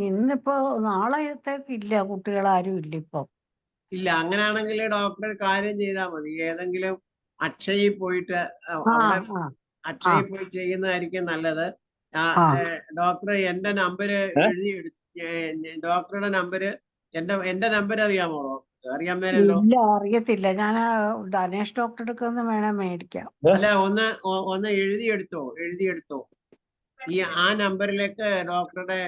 ഇന്നിപ്പോ നാളെത്തേക്ക് ഇല്ല, കുട്ടികളാരും ഇല്ല ഇപ്പൊ. ഇല്ല. അങ്ങനെയാണെങ്കിൽ ഡോക്ടർ കാര്യം ചെയ്താൽ മതി. ഏതെങ്കിലും അക്ഷയയിൽ പോയിട്ട് അക്ഷയയിൽ പോയി ചെയ്യുന്നതായിരിക്കും നല്ലത്. ഡോക്ടർ എന്റെ നമ്പർ ഡോക്ടറുടെ നമ്പര് എന്റെ നമ്പർ അറിയാമോ? അറിയാൻ മേലല്ലോ. ഇല്ല, അറിയത്തില്ല. ഞാൻ ധനേഷ് ഡോക്ടറെ അടുക്കൊന്ന് വേണേ മേടിക്കാം. അല്ല, ഒന്ന് എഴുതിയെടുത്തോ. ആ നമ്പറിലേക്ക് ഡോക്ടറുടെ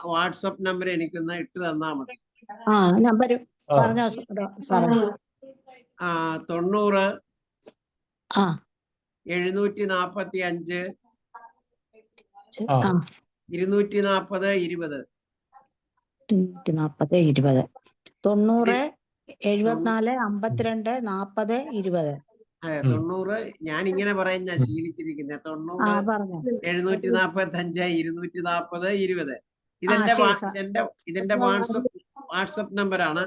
വാട്സപ്പ് നമ്പർ എനിക്കൊന്ന് ഇട്ട് തന്നാ മതി. നമ്പർ പറഞ്ഞോ സാറേ. 90 745 240 20. 240 20. 90 74 52 40 20. 90 ഞാൻ ഇങ്ങനെ പറയുന്ന ശീലിച്ചിരിക്കുന്നത്. 90 745 240 20. ഇതെന്റെ വാട്സപ്പ് നമ്പറാണ്.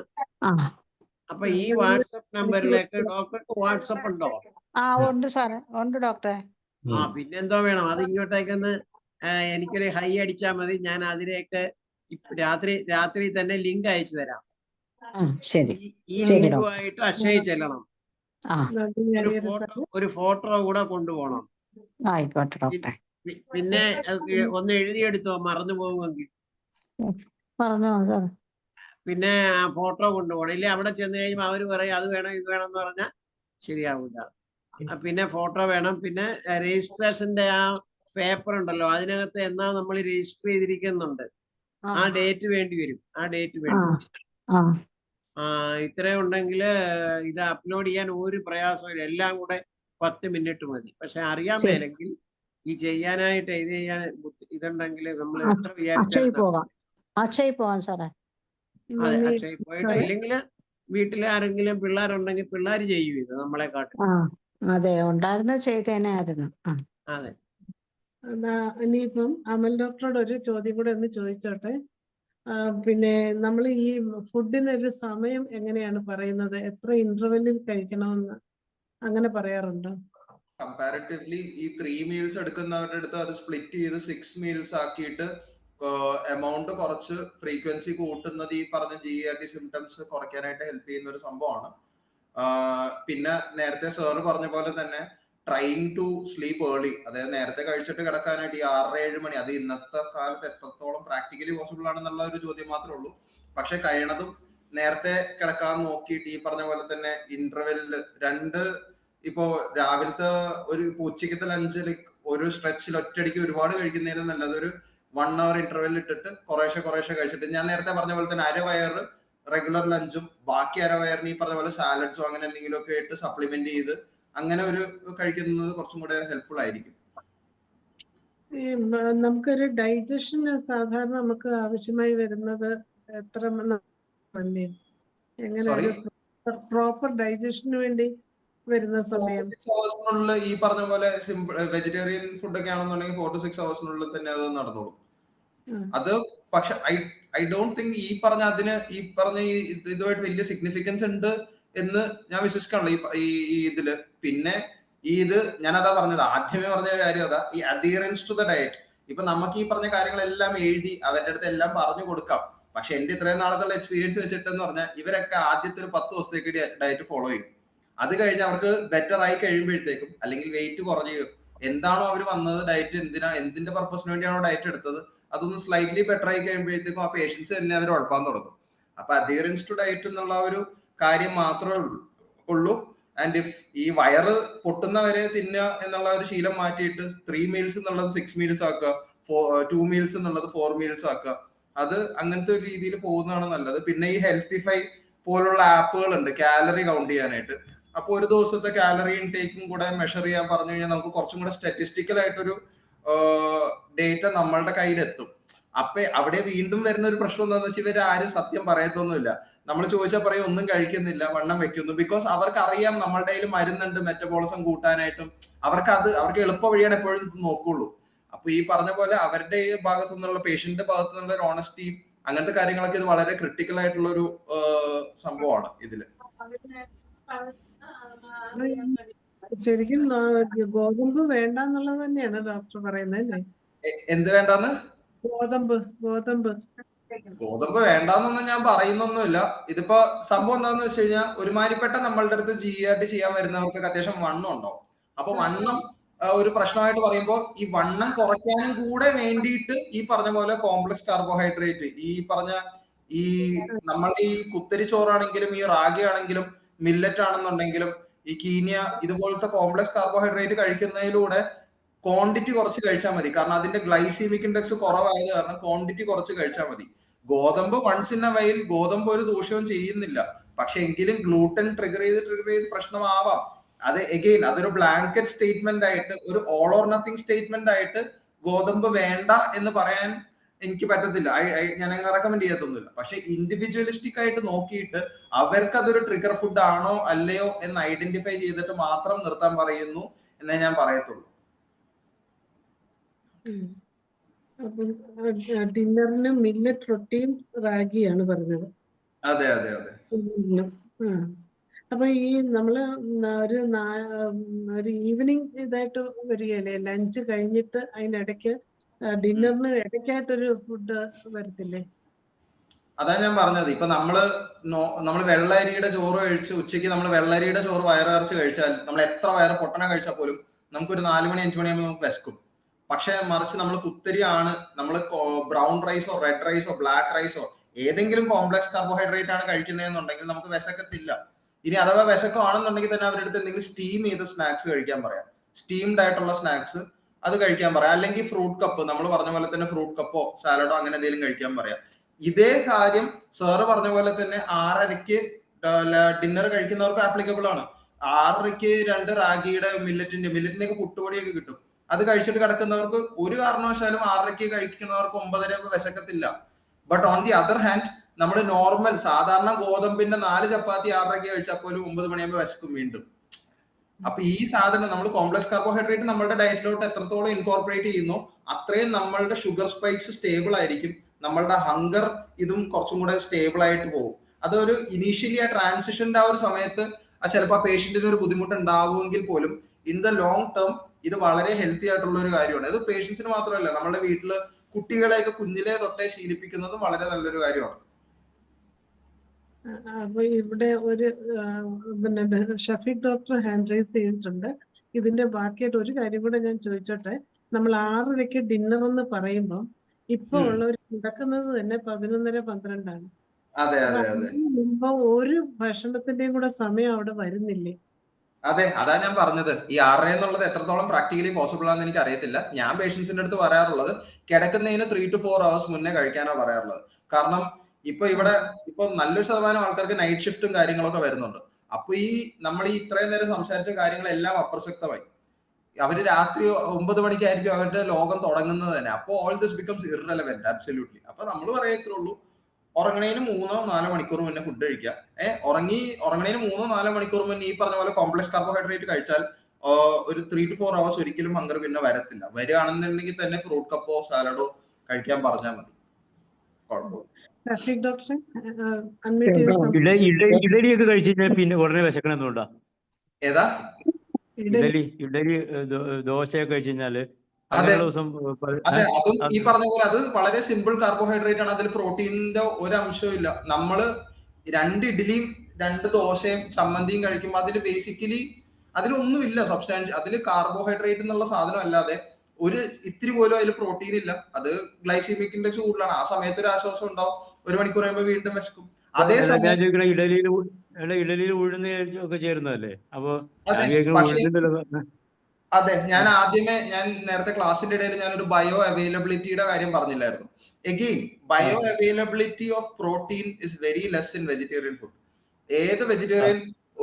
അപ്പൊ ഈ വാട്സപ്പ് നമ്പറിലേക്ക് ഡോക്ടർക്ക് വാട്സപ്പ് ഉണ്ടോ? ഉണ്ട് സാറേ, ഉണ്ട് ഡോക്ടറെ. പിന്നെന്തോ വേണം. അത് ഇങ്ങോട്ടേക്കൊന്ന് എനിക്കൊരു ഹൈ അടിച്ചാൽ മതി. ഞാൻ അതിലേക്ക് രാത്രി തന്നെ ലിങ്ക് അയച്ചു തരാം. ഈ ലിങ്കുമായിട്ട് അക്ഷയയിൽ ചെല്ലണം. ഒരു ഫോട്ടോ കൂടെ കൊണ്ടുപോകണം. ആയിക്കോട്ടെ ഡോക്ടറെ. പിന്നെ ഒന്ന് എഴുതിയെടുത്തോ, മറന്നു പോകുമെങ്കിൽ. പിന്നെ ആ ഫോട്ടോ കൊണ്ടുപോകണം. ഇല്ലേ അവിടെ ചെന്ന് കഴിയുമ്പോൾ അവര് പറയും അത് വേണം ഇത് വേണം എന്ന് പറഞ്ഞാൽ ശരിയാവില്ല. പിന്നെ ഫോട്ടോ വേണം. പിന്നെ രജിസ്ട്രേഷന്റെ ആ പേപ്പർ ഉണ്ടല്ലോ, അതിനകത്ത് എന്നാ നമ്മൾ രജിസ്റ്റർ ചെയ്തിരിക്കുന്നുണ്ട്, ആ ഡേറ്റ് വേണ്ടി വരും. ഇത്രയും ഉണ്ടെങ്കിൽ ഇത് അപ്ലോഡ് ചെയ്യാൻ ഒരു പ്രയാസമില്ല. എല്ലാം കൂടെ 10 മിനിറ്റ് മതി. പക്ഷെ അറിയാൻ മേലെങ്കിൽ ഈ ചെയ്യാനായിട്ട് ഇതുണ്ടെങ്കിൽ നമ്മൾ എത്ര വിചാരിച്ചാലും അക്ഷയ് പോവാൻ സാറേ. അതെ, അക്ഷയ് പോയിട്ട് ഇല്ലെങ്കിൽ വീട്ടിൽ ആരെങ്കിലും പിള്ളേരുണ്ടെങ്കിൽ പിള്ളേർ ചെയ്യും ഇത് നമ്മളെ കാട്ടും. അതെ, ഉണ്ടായിരുന്ന ചെയ്തേനായിരുന്നു. അതെ. ഇനിയിപ്പം അമൽ ഡോക്ടറോട് ഒരു ചോദ്യം കൂടെ ഒന്ന് ചോദിച്ചോട്ടെ. പിന്നെ നമ്മൾ ഈ ഫുഡിനൊരു സമയം എങ്ങനെയാണ് പറയുന്നത്? എത്ര ഇന്റർവെല്ലിൽ കഴിക്കണമെന്ന് അങ്ങനെ പറയാറുണ്ടോ? കമ്പാരിറ്റീവ്ലി ഈ 3 മീൽസ് എടുക്കുന്നവരുടെ അടുത്ത് അത് സ്പ്ലിറ്റ് ചെയ്ത് 6 മീൽസ് ആക്കിയിട്ട് എമൗണ്ട് കുറച്ച് ഫ്രീക്വൻസി കൂട്ടുന്നത് ഈ പറഞ്ഞ GERD സിംറ്റംസ് കുറയ്ക്കാനായിട്ട് ഹെൽപ്പ് ചെയ്യുന്ന ഒരു സംഭവമാണ്. പിന്നെ നേരത്തെ സാറ് പറഞ്ഞ പോലെ തന്നെ ട്രൈങ് ടു സ്ലീപ്പ് ഏർലി, അതായത് നേരത്തെ കഴിച്ചിട്ട് കിടക്കാനായിട്ട് ഈ 6-7 മണി, അത് ഇന്നത്തെ കാലത്ത് എത്രത്തോളം പ്രാക്ടിക്കലി പോസിബിൾ ആണെന്നുള്ള ഒരു ചോദ്യം മാത്രമേ ഉള്ളൂ. പക്ഷെ കഴിയണതും നേരത്തെ കിടക്കാൻ നോക്കിയിട്ട് ഈ പറഞ്ഞ പോലെ തന്നെ ഇന്റർവെല്ലില് ഇപ്പോ രാവിലത്തെ ഒരു ഉച്ചക്കത്തെ ലഞ്ചിൽ ഒരു സ്ട്രെച്ചിൽ ഒറ്റയടിക്ക് ഒരുപാട് കഴിക്കുന്നതിന് നല്ലത് ഒരു 1 hour ഇന്റർവെൽ ഇട്ടിട്ട് കുറേശ്ശെ കഴിച്ചിട്ട്, ഞാൻ നേരത്തെ പറഞ്ഞ പോലെ തന്നെ അരവയറ് റെഗുലർ ലഞ്ചും ബാക്കി അരവയറിന് ഈ പറഞ്ഞ പോലെ സാലഡ്സോ അങ്ങനെ എന്തെങ്കിലും ഒക്കെ ഇട്ട് സപ്ലിമെന്റ് ചെയ്ത് അങ്ങനെ ഒരു കഴിക്കുന്നത് കുറച്ചും കൂടെ ഹെൽപ്ഫുൾ ആയിരിക്കും. നമുക്കൊരു ഡൈജഷന് സാധാരണ നമുക്ക് ആവശ്യമായി വരുന്നത് എത്ര എങ്ങനെ സോറി, പ്രോപ്പർ ഡൈജഷന് വേണ്ടി വരുന്ന സമയം? 4 to 6 hours ഈ പറഞ്ഞ പോലെ സിമ്പിൾ വെജിറ്റേറിയൻ ഫുഡ് ഒക്കെ ആണെന്നുണ്ടെങ്കിൽ 4 to 6 hours തന്നെ അത് നടന്നോളും. അത് പക്ഷെ ഐ ഡോണ്ട് തിങ്ക് ഈ പറഞ്ഞ ഇതുമായിട്ട് വലിയ സിഗ്നിഫിക്കൻസ് ഉണ്ട് എന്ന് ഞാൻ വിശ്വസിക്കാണല്ലോ ഈ ഇതില്. പിന്നെ ഞാൻ അതാ പറഞ്ഞത്, ആദ്യമേ പറഞ്ഞ ഒരു കാര്യം അതാ, ഈ അഡിയറൻസ് ടു ദ ഡയറ്റ്. ഇപ്പൊ നമുക്ക് ഈ പറഞ്ഞ കാര്യങ്ങളെല്ലാം എഴുതി അവരുടെ അടുത്ത് എല്ലാം പറഞ്ഞു കൊടുക്കാം. പക്ഷെ എന്റെ ഇത്രയും നാളത്തുള്ള എക്സ്പീരിയൻസ് വെച്ചിട്ടെന്ന് പറഞ്ഞാൽ ഇവരൊക്കെ ആദ്യത്തെ ഒരു 10 ദിവസത്തേക്ക് ഡയറ്റ് ഫോളോ ചെയ്യും. അത് കഴിഞ്ഞ് അവർക്ക് ബെറ്റർ ആയി കഴിയുമ്പോഴത്തേക്കും അല്ലെങ്കിൽ വെയിറ്റ് കുറഞ്ഞു, എന്താണോ അവർ വന്നത് ഡയറ്റ് എന്തിന്റെ പർപ്പസിന് വേണ്ടിയാണോ ഡയറ്റ് എടുത്തത് അതൊന്ന് സ്ലൈറ്റ്ലി ബെറ്റർ ആയി കഴിയുമ്പോഴത്തേക്കും ആ പേഷ്യൻസ് തന്നെ അവർ ഉഴപ്പാൻ തുടങ്ങും. അപ്പൊ അഡിയറൻസ് ടു ഡയറ്റ് എന്നുള്ള ഒരു കാര്യം മാത്രമേ ഉള്ളൂ. ആൻഡ് ഇഫ് ഈ വയറ് പൊട്ടുന്നവരെ തിന്നുക എന്നുള്ള ഒരു ശീലം മാറ്റിയിട്ട് 3 meals എന്നുള്ളത് 6 meals ആക്കുക, 2 meals എന്നുള്ളത് 4 meals ആക്കുക, അത് അങ്ങനത്തെ ഒരു രീതിയിൽ പോകുന്നതാണ് നല്ലത്. പിന്നെ ഈ ഹെൽത്തിഫൈ പോലുള്ള ആപ്പുകൾ ഉണ്ട് കാലറി കൗണ്ട് ചെയ്യാനായിട്ട്. അപ്പൊ ഒരു ദിവസത്തെ കാലറി ഇൻടേക്കും കൂടെ മെഷർ ചെയ്യാൻ പറഞ്ഞു കഴിഞ്ഞാൽ നമുക്ക് കുറച്ചും കൂടെ സ്റ്റാറ്റിസ്റ്റിക്കൽ ആയിട്ടൊരു ഡേറ്റ നമ്മളുടെ കയ്യിലെത്തും. അപ്പൊ അവിടെ വീണ്ടും വരുന്ന ഒരു പ്രശ്നം എന്താണെന്ന് വെച്ചാൽ ഇവർ ആരും സത്യം പറയത്തൊന്നുമില്ല. നമ്മൾ ചോദിച്ചാൽ പറയും ഒന്നും കഴിക്കുന്നില്ല, വണ്ണം വെക്കുന്നു. ബിക്കോസ് അവർക്ക് അറിയാം നമ്മളുടെ കയ്യിൽ മരുന്നുണ്ട് മെറ്റബോളിസം കൂട്ടാനായിട്ടും. അവർക്ക് എളുപ്പ വഴിയാണ് എപ്പോഴും നോക്കുള്ളൂ. അപ്പൊ ഈ പറഞ്ഞ പോലെ അവരുടെ ഭാഗത്തു നിന്നുള്ള പേഷ്യന്റിന്റെ ഭാഗത്തു നിന്നുള്ള ഒരു ഓണസ്റ്റി അങ്ങനത്തെ കാര്യങ്ങളൊക്കെ ഇത് വളരെ ക്രിട്ടിക്കൽ ആയിട്ടുള്ള ഒരു സംഭവമാണ് ഇതില്. ശരിക്കും ഗോതമ്പ് വേണ്ട എന്നുള്ളത് തന്നെയാണ് ഡോക്ടർ പറയുന്നത് അല്ലേ? എന്ത് വേണ്ടാന്ന്? ഗോതമ്പ് വേണ്ടാന്നൊന്നും ഞാൻ പറയുന്നൊന്നുമില്ല. ഇതിപ്പോ സംഭവം എന്താന്ന് വെച്ച് കഴിഞ്ഞാൽ ഒരുമാതിരിപ്പെട്ട നമ്മളുടെ അടുത്ത് GERT ചെയ്യാൻ വരുന്നവർക്ക് അത്യാവശ്യം വണ്ണം ഉണ്ടാവും. അപ്പൊ വണ്ണം ഒരു പ്രശ്നമായിട്ട് പറയുമ്പോൾ ഈ വണ്ണം കുറയ്ക്കാനും കൂടെ വേണ്ടിയിട്ട് ഈ പറഞ്ഞ പോലെ കോംപ്ലക്സ് കാർബോഹൈഡ്രേറ്റ് നമ്മളുടെ ഈ കുത്തരി ചോറാണെങ്കിലും ഈ റാഗി ആണെങ്കിലും മില്ലറ്റ് ആണെന്നുണ്ടെങ്കിലും ഈ കീനിയ ഇതുപോലത്തെ കോംപ്ലക്സ് കാർബോഹൈഡ്രേറ്റ് കഴിക്കുന്നതിലൂടെ ക്വാണ്ടിറ്റി കുറച്ച് കഴിച്ചാൽ മതി. കാരണം അതിന്റെ ഗ്ലൈസീമിക് ഇൻഡെക്സ് കുറവായത് കാരണം ക്വാണ്ടിറ്റി കുറച്ച് കഴിച്ചാൽ മതി. ഗോതമ്പ് വൺസ് ഇൻ എ വൈൽ ഗോതമ്പ് ഒരു ദൂഷ്യവും ചെയ്യുന്നില്ല. പക്ഷെ എങ്കിലും ഗ്ലൂട്ടൻ ട്രിഗർ ചെയ്ത് പ്രശ്നമാവാം. അത് എഗെയിൻ അതൊരു ബ്ലാങ്കറ്റ് സ്റ്റേറ്റ്മെന്റ് ആയിട്ട്, ഒരു ഓൾ ഓർ നത്തിങ് സ്റ്റേറ്റ്മെന്റ് ആയിട്ട് ഗോതമ്പ് വേണ്ട എന്ന് പറയാൻ എനിക്ക് പറ്റത്തില്ല. ഞാൻ അങ്ങനെ റെക്കമെൻഡ് ചെയ്യത്തൊന്നുമില്ല. പക്ഷെ ഇൻഡിവിജ്വലിസ്റ്റിക് ആയിട്ട് നോക്കിയിട്ട് അവർക്ക് അതൊരു ട്രിഗർ ഫുഡ് ആണോ അല്ലയോ എന്ന് ഐഡന്റിഫൈ ചെയ്തിട്ട് മാത്രം നിർത്താൻ പറയുന്നു എന്നേ ഞാൻ പറയത്തുള്ളൂ. ഡിന്നറിന് മില്ലറ്റ് റൊട്ടിയും റാഗിയാണ് പറഞ്ഞത്. അതെ. അപ്പൊ ഈ നമ്മള് ഒരു ഈവനിങ് ഇതായിട്ട് വരികയല്ലേ, ലഞ്ച് കഴിഞ്ഞിട്ട് അതിനിടയ്ക്ക് ഡിന്നറിന് ഇടയ്ക്കായിട്ടൊരു ഫുഡ് വരത്തില്ലേ? അതാ ഞാൻ പറഞ്ഞത്. ഇപ്പൊ നമ്മള് വെള്ളരിയുടെ ചോറ് കഴിച്ച് ഉച്ചയ്ക്ക് നമ്മൾ വെള്ളരിയുടെ ചോറ് വയറിറച്ച് കഴിച്ചാൽ നമ്മൾ എത്ര വയറ് പൊട്ടണ കഴിച്ചാൽ പോലും നമുക്കൊരു 4 മണി 5 മണിയാകുമ്പോൾ നമുക്ക് വിശക്കും. പക്ഷെ മറിച്ച് നമ്മൾ കുത്തരിയാണ്, നമ്മൾ ബ്രൗൺ റൈസോ റെഡ് റൈസോ ബ്ലാക്ക് റൈസോ ഏതെങ്കിലും കോംപ്ലക്സ് കാർബോഹൈഡ്രേറ്റ് ആണ് കഴിക്കുന്നതെന്നുണ്ടെങ്കിൽ നമുക്ക് വിശക്കത്തില്ല. ഇനി അഥവാ വിശക്കമാണെന്നുണ്ടെങ്കിൽ തന്നെ അവരുടെ അടുത്ത് എന്തെങ്കിലും സ്റ്റീം ചെയ്ത സ്നാക്സ് കഴിക്കാൻ പറയാം. സ്റ്റീംഡ് ആയിട്ടുള്ള സ്നാക്സ് അത് കഴിക്കാൻ പറയാം. അല്ലെങ്കിൽ ഫ്രൂട്ട് കപ്പ്, നമ്മൾ പറഞ്ഞ പോലെ തന്നെ ഫ്രൂട്ട് കപ്പോ സാലഡോ അങ്ങനെ എന്തെങ്കിലും കഴിക്കാൻ പറയാം. ഇതേ കാര്യം സാറ് പറഞ്ഞ പോലെ തന്നെ 6:30 ഡിന്നർ കഴിക്കുന്നവർക്ക് ആപ്ലിക്കബിൾ ആണ്. 6:30 2 റാഗിയുടെ മില്ലറ്റിന്റെ ഒക്കെ പുട്ടുപൊടിയൊക്കെ കിട്ടും. അത് കഴിച്ചിട്ട് കിടക്കുന്നവർക്ക് ഒരു കാരണവശാലും 6:30 കഴിക്കുന്നവർക്ക് 9:30 വിശക്കത്തില്ല. But on the other hand നമ്മൾ നോർമൽ സാധാരണ ഗോതമ്പിന്റെ 4 ചപ്പാത്തി 6:30 കഴിച്ചാൽ പോലും 9 മണിയാകുമ്പോൾ വിശക്കും വീണ്ടും. അപ്പൊ ഈ സാധനം നമ്മൾ കോംപ്ലക്സ് കാർബോഹൈഡ്രേറ്റ് നമ്മളുടെ ഡയറ്റിലോട്ട് എത്രത്തോളം ഇൻകോർപ്പറേറ്റ് ചെയ്യുന്നു അത്രയും നമ്മളുടെ ഷുഗർ സ്പൈക്സ് സ്റ്റേബിൾ ആയിരിക്കും. നമ്മളുടെ ഹങ്കർ ഇതും കുറച്ചും കൂടെ സ്റ്റേബിൾ ആയിട്ട് പോകും. അതൊരു ഇനീഷ്യലി ആ ട്രാൻസിഷന്റെ ആ ഒരു സമയത്ത് ചിലപ്പോൾ ആ പേഷ്യന്റിന് ഒരു ബുദ്ധിമുട്ട് ഉണ്ടാവുമെങ്കിൽ പോലും ഇൻ ദ ലോങ് ടേം ഇത് വളരെ ഹെൽത്തി ആയിട്ടുള്ള ഒരു കാര്യമാണ്. ഇത് പേഷ്യൻസിന് മാത്രമല്ല, നമ്മുടെ വീട്ടില് കുട്ടികളെയൊക്കെ കുഞ്ഞിലെ തൊട്ടേ ശീലിപ്പിക്കുന്നതും വളരെ നല്ലൊരു കാര്യമാണ്. അപ്പൊ ഇവിടെ ഒരു ഷഫീഖ് ഡോക്ടർ ഹാൻഡ് റൈസ് ചെയ്തിട്ടുണ്ട്. ഇതിന്റെ ബാക്കിയായിട്ട് ഒരു കാര്യം കൂടെ ഞാൻ ചോദിച്ചോട്ടെ. നമ്മൾ 6:30 ഡിന്നർ എന്ന് പറയുമ്പോൾ ഇപ്പൊ ഉള്ളവർ കിടക്കുന്നത് തന്നെ 11:30, 12 അതെ അപ്പൊ അതെ അതെ അതിന് മുമ്പ് ഒരു ഭക്ഷണത്തിന്റെയും കൂടെ സമയം അവിടെ വരുന്നില്ലേ? അതെ, അതാ ഞാൻ പറഞ്ഞത്. ഈ 6 എന്നുള്ളത് എത്രത്തോളം പ്രാക്ടിക്കലി പോസിബിൾ ആണെന്ന് എനിക്ക് അറിയത്തില്ല. ഞാൻ പേഷ്യൻസിന്റെ അടുത്ത് പറയാറുള്ളത് കിടക്കുന്നതിന് 3 to 4 hours മുന്നേ കഴിക്കാനാണ് പറയാറുള്ളത്. കാരണം ഇവിടെ ഇപ്പൊ നല്ലൊരു ശതമാനം ആൾക്കാർക്ക് നൈറ്റ് ഷിഫ്റ്റും കാര്യങ്ങളൊക്കെ വരുന്നുണ്ട്. അപ്പൊ നമ്മൾ ഈ ഇത്രയും നേരം സംസാരിച്ച കാര്യങ്ങളെല്ലാം അപ്രസക്തമായി. അവര് രാത്രി 9 മണിക്കായിരിക്കും അവരുടെ ലോകം തുടങ്ങുന്നത് തന്നെ. അപ്പോൾ all this becomes irrelevant absolutely. അപ്പൊ നമ്മൾ പറയത്തേ ഉള്ളൂ, ഉറങ്ങണേന് 3-4 മണിക്കൂർ മുന്നേ ഫുഡ് കഴിക്കുക. ഉറങ്ങണേന് 3-4 മണിക്കൂർ മുന്നേ ഈ പറഞ്ഞ പോലെ കോംപ്ലക്സ് കാർബോഹൈഡ്രേറ്റ് കഴിച്ചാൽ ഒരു 3 to 4 hours ഒരിക്കലും ഹങ്കർ പിന്നെ വരത്തില്ല. വരികയാണെന്നുണ്ടെങ്കിൽ തന്നെ ഫ്രൂട്ട് കപ്പോ സാലഡോ കഴിക്കാൻ പറഞ്ഞാൽ മതി, കുഴപ്പമില്ല. റഫീഖ് ഡോക്ടറെ അൺമ്യൂട്ട് ചെയ്ത് ഇഡലിയൊക്കെ കഴിച്ചു കഴിഞ്ഞാൽ പിന്നെ ഉടനെ വിശക്കണം എന്തുകൊണ്ടാ? ഏതാ ഇഡലി ഇഡലി ദോശയൊക്കെ കഴിച്ചു കഴിഞ്ഞാല് അതെ അങ്ങനെയുള്ള ദിവസം അതെ, അതും ഈ പറഞ്ഞ പോലെ അത് വളരെ സിമ്പിൾ കാർബോഹൈഡ്രേറ്റ് ആണ്. അതിൽ പ്രോട്ടീനിന്റെ ഒരു അംശവും ഇല്ല. നമ്മള് 2 ഇഡ്ഡലിയും 2 ദോശയും ചമ്മന്തിയും കഴിക്കുമ്പോൾ അതിൽ ബേസിക്കലി അതിലൊന്നുമില്ല സബ്സ്റ്റാൻസ്. അതിൽ കാർബോഹൈഡ്രേറ്റ് എന്നുള്ള സാധനം അല്ലാതെ ഒരു ഇത്തിരി പോലും അതിൽ പ്രോട്ടീൻ ഇല്ല. അത് ഗ്ലൈസീമിക് ഇൻഡെക്സ് കൂടുതലാണ്. ആ സമയത്ത് ഒരു ആശ്വാസം ഉണ്ടാവും, 1 മണിക്കൂർ കഴിയുമ്പോൾ വീണ്ടും വിശക്കും. ഞാൻ ചോദിക്കണ ഇഡലിയിൽ ഉഴുന്ന് ഒക്കെ ചേരുന്നതല്ലേ? അപ്പൊ ഞാൻ ചോദിക്കണ ഉഴുന്നിന്റെ അതെ, ഞാൻ നേരത്തെ ക്ലാസ്സിന്റെ ഇടയിൽ ഞാനൊരു ബയോ അവൈലബിലിറ്റിയുടെ കാര്യം പറഞ്ഞില്ലായിരുന്നു. Again bioavailability of protein is very less in vegetarian food.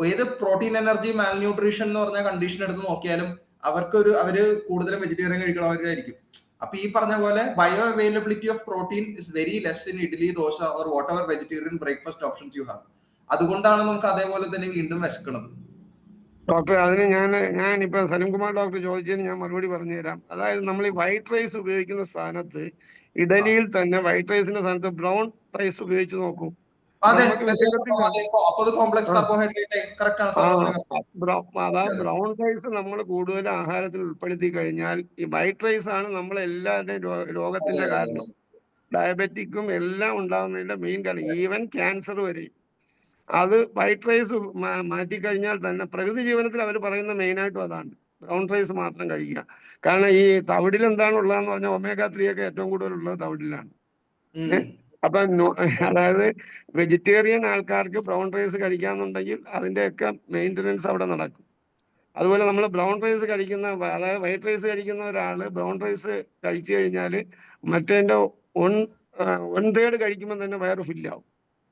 ഏത് പ്രോട്ടീൻ എനർജി മാൽന്യൂട്രീഷൻ എന്ന് പറഞ്ഞ കണ്ടീഷൻ എടുത്ത് നോക്കിയാലും അവര് കൂടുതലും വെജിറ്റേറിയൻ കഴിക്കണവരായിരിക്കും. അപ്പൊ ഈ പറഞ്ഞ പോലെ bio availability of protein is very less in idli, dosa or what ever vegetarian breakfast options you have. അതുകൊണ്ടാണ് നമുക്ക് അതേപോലെ തന്നെ വീണ്ടും വിശക്കുന്നത്. ഡോക്ടർ, അതിന് ഞാനിപ്പോ സലിംകുമാർ ഡോക്ടർ ചോദിച്ചതിന് ഞാൻ മറുപടി പറഞ്ഞുതരാം. അതായത് നമ്മൾ ഈ വൈറ്റ് റൈസ് ഉപയോഗിക്കുന്ന സ്ഥാനത്ത് ഇഡലിയിൽ തന്നെ വൈറ്റ് റൈസിന്റെ സ്ഥാനത്ത് ബ്രൗൺ റൈസ് ഉപയോഗിച്ച് നോക്കൂ. ബ്രൗൺ റൈസ് നമ്മൾ കൂടുതൽ ആഹാരത്തിൽ ഉൾപ്പെടുത്തി കഴിഞ്ഞാൽ ഈ വൈറ്റ് റൈസ് ആണ് നമ്മൾ എല്ലാവരുടെയും രോഗത്തിന്റെ കാരണം. ഡയബറ്റിക്കും എല്ലാം ഉണ്ടാകുന്നതിന്റെ മെയിൻ കാരണം, ഈവൻ ക്യാൻസർ വരെയും. അത് വൈറ്റ് റൈസ് മാറ്റിക്കഴിഞ്ഞാൽ തന്നെ പ്രകൃതി ജീവനത്തിൽ അവർ പറയുന്ന മെയിനായിട്ടും അതാണ്, ബ്രൗൺ റൈസ് മാത്രം കഴിക്കുക. കാരണം ഈ തവിടിൽ എന്താണ് ഉള്ളതെന്ന് പറഞ്ഞാൽ omega-3 ഒക്കെ ഏറ്റവും കൂടുതൽ ഉള്ളത് തവിടിലാണ്. അപ്പൊ അതായത് വെജിറ്റേറിയൻ ആൾക്കാർക്ക് ബ്രൗൺ റൈസ് കഴിക്കാന്നുണ്ടെങ്കിൽ അതിന്റെയൊക്കെ മെയിൻ്റനൻസ് അവിടെ നടക്കും. അതുപോലെ നമ്മൾ ബ്രൗൺ റൈസ് കഴിക്കുന്ന, അതായത് വൈറ്റ് റൈസ് കഴിക്കുന്ന ഒരാള് ബ്രൗൺ റൈസ് കഴിച്ചു കഴിഞ്ഞാൽ മറ്റേതിന്റെ 1/3 കഴിക്കുമ്പോൾ തന്നെ വയറ് ഫില്ലാവും,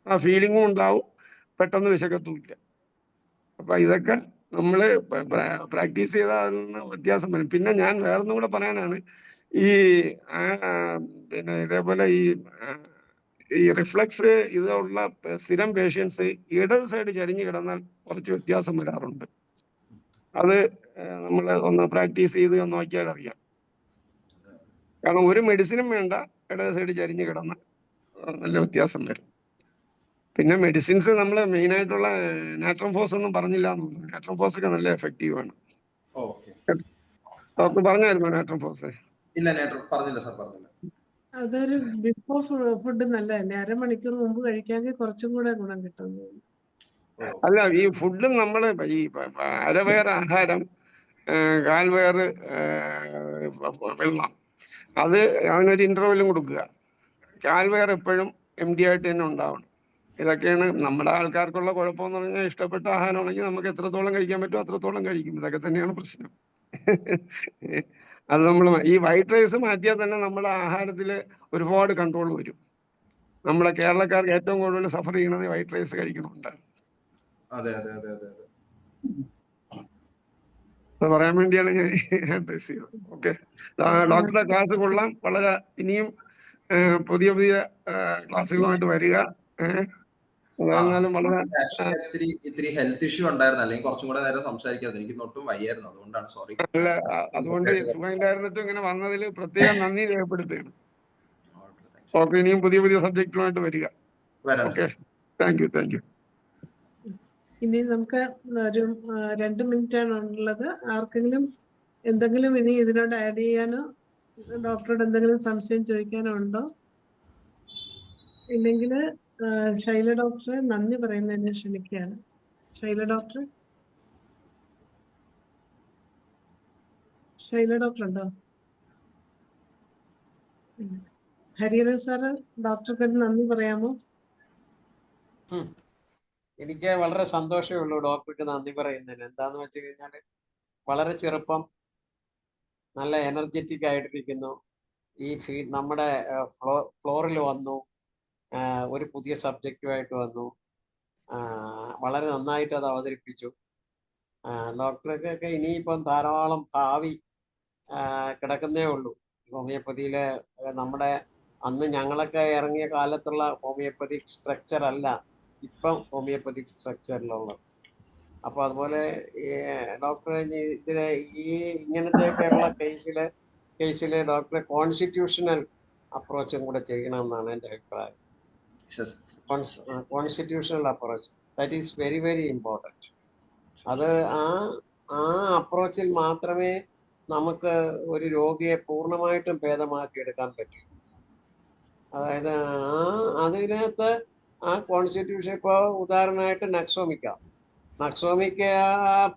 ആ ഫീലിങ്ങും ഉണ്ടാവും, പെട്ടെന്ന് വിശക്കത്തുമില്ല. അപ്പൊ ഇതൊക്കെ നമ്മൾ പ്രാക്ടീസ് ചെയ്താൽ അതിൽ നിന്ന് വ്യത്യാസം വരും. പിന്നെ ഞാൻ വേറൊന്നും കൂടെ പറയാനാണ്, ഈ പിന്നെ ഇതേപോലെ ഈ റിഫ്ലക്സ് ഇതുള്ള സ്ഥിരം പേഷ്യൻസ് ഇടത് സൈഡ് ചരിഞ്ഞു കിടന്നാൽ കുറച്ച് വ്യത്യാസം വരാറുണ്ട്. അത് നമ്മൾ ഒന്ന് പ്രാക്ടീസ് ചെയ്ത് നോക്കിയാൽ അറിയാം. കാരണം ഒരു മെഡിസിനും വേണ്ട, ഇടത് സൈഡ് ചരിഞ്ഞു കിടന്നാൽ നല്ല വ്യത്യാസം വരും. പിന്നെ മെഡിസിൻസ് നമ്മൾ മെയിൻ ആയിട്ടുള്ള നാട്രോഫോസ് ഒന്നും പറഞ്ഞില്ല എന്ന് തോന്നുന്നു. നാട്രോഫോസ് ഒക്കെ നല്ല എഫക്റ്റീവ് ആണ്. ഡോക്ടർ പറഞ്ഞായിരുന്നു നാട്രോഫോസ്? ഇല്ല, പറഞ്ഞില്ല സാർ, പറഞ്ഞില്ല. അതൊരു ബിഫോർ ഫുഡ് നല്ലതല്ലേ? 1/2 മണിക്കൂർ മുമ്പ് കഴിക്കാമെങ്കിൽ കുറച്ചും കൂടെ ഗുണം കിട്ടും. അല്ല, ഈ ഫുഡും നമ്മൾ ഈ അരവയർ ആഹാരം, കാൽവയർ വെള്ളം, അതിനൊരു ഇന്റർവെല്ലും കൊടുക്കുക. കാൽവയർ എപ്പോഴും എംപ്റ്റി ആയിട്ട് തന്നെ ഉണ്ടാവണം. ഇതൊക്കെയാണ് നമ്മുടെ ആൾക്കാർക്കുള്ള കുഴപ്പമെന്ന് പറഞ്ഞാൽ, ഇഷ്ടപ്പെട്ട ആഹാരമാണെങ്കിൽ നമുക്ക് എത്രത്തോളം കഴിക്കാൻ പറ്റുമോ അത്രത്തോളം കഴിക്കും. ഇതൊക്കെ തന്നെയാണ് പ്രശ്നം. അത് നമ്മൾ ഈ വൈറ്റ് റൈസ് മാറ്റിയാൽ തന്നെ നമ്മുടെ ആഹാരത്തിൽ ഒരുപാട് കൺട്രോൾ വരും. നമ്മളെ കേരളക്കാർക്ക് ഏറ്റവും കൂടുതൽ സഫർ ചെയ്യണത് വൈറ്റ് റൈസ് കഴിക്കണമുണ്ടാണ്. അതെ അതെ അതെ അതെ അത് പറയാൻ വേണ്ടിയാണ് ഞാൻ അഡ്രസ് ചെയ്തത്. ഓക്കെ, ഡോക്ടറുടെ ക്ലാസ് കൊള്ളാം. വളരെ ഇനിയും പുതിയ ക്ലാസ്സുകളുമായിട്ട് വരിക. ഇത്തിരി ഹെൽത്ത് ഇഷ്യൂ ഉണ്ടായിരുന്നു, അല്ലെങ്കിൽ കുറച്ചും കൂടെ നേരം സംസാരിക്കായിരുന്നു. എനിക്ക് ഒട്ടും വയ്യായിരുന്നു, അതുകൊണ്ടാണ്. സോറി. അല്ല, അതുകൊണ്ട് സുഖമില്ലായിരുന്നിട്ട് ഇങ്ങനെ വന്നതിൽ പ്രത്യേകം നന്ദി രേഖപ്പെടുത്തുകയാണ്. ഓക്കെ, ഇനിയും പുതിയ സബ്ജക്റ്റുമായിട്ട് വരിക. Okay, thank you. ഇനി നമുക്ക് ഒരു 2 മിനിറ്റാണ് ഉള്ളത്. ആർക്കെങ്കിലും എന്തെങ്കിലും ഇനി ഇതിനോട് ആഡ് ചെയ്യാനോ ഡോക്ടറോട് എന്തെങ്കിലും സംശയം ചോദിക്കാനോ ഉണ്ടോ? ഇല്ലെങ്കിൽ ശൈല ഡോക്ടറെ നന്ദി പറയുന്നതിന് ക്ഷണിക്കുകയാണ്. ശൈല ഡോക്ടർ. ഷൈല ഡോക്ടർ ഉണ്ടോ? ഹരിഹരൻ സാറ് ഡോക്ടർക്ക് ഒരു നന്ദി പറയാമോ? എനിക്ക് വളരെ സന്തോഷമേ ഉള്ളൂ ഡോക്ടർക്ക് നന്ദി പറയുന്നതിന്. എന്താന്ന് വെച്ച് കഴിഞ്ഞാൽ വളരെ ചെറുപ്പം, നല്ല എനർജറ്റിക് ആയിട്ടിരിക്കുന്നു. ഈ നമ്മുടെ ഫ്ലോറിൽ വന്നു, ഒരു പുതിയ സബ്ജക്റ്റുമായിട്ട് വന്നു, വളരെ നന്നായിട്ട് അത് അവതരിപ്പിച്ചു. ഡോക്ടർക്കൊക്കെ ഇനിയിപ്പം ധാരാളം ഭാവി കിടക്കുന്നേ ഉള്ളൂ. ഹോമിയോപ്പതിയിലെ നമ്മുടെ അന്ന് ഞങ്ങളൊക്കെ ഇറങ്ങിയ കാലത്തുള്ള ഹോമിയോപ്പതിക് സ്ട്രക്ചർ അല്ല ഇപ്പം ഹോമിയോപ്പതിക് സ്ട്രക്ചറിലുള്ളത്. അപ്പൊ അതുപോലെ ഡോക്ടർ ഇതിലെ ഇങ്ങനത്തെയൊക്കെയുള്ള കേസില് ഡോക്ടറെ കോൺസ്റ്റിറ്റ്യൂഷണൽ അപ്രോച്ചും കൂടെ ചെയ്യണമെന്നാണ് എൻ്റെ അഭിപ്രായം. Constitutional approach, that is very very important. അത് ആ അപ്രോച്ചിൽ മാത്രമേ നമുക്ക് ഒരു രോഗിയെ പൂർണ്ണമായിട്ടും ഭേദമാക്കി എടുക്കാൻ പറ്റൂ. അതായത് അതിനകത്ത് ആ കോൺസ്റ്റിറ്റ്യൂഷൻ, ഇപ്പോൾ ഉദാഹരണമായിട്ട് നക്സോമിക്ക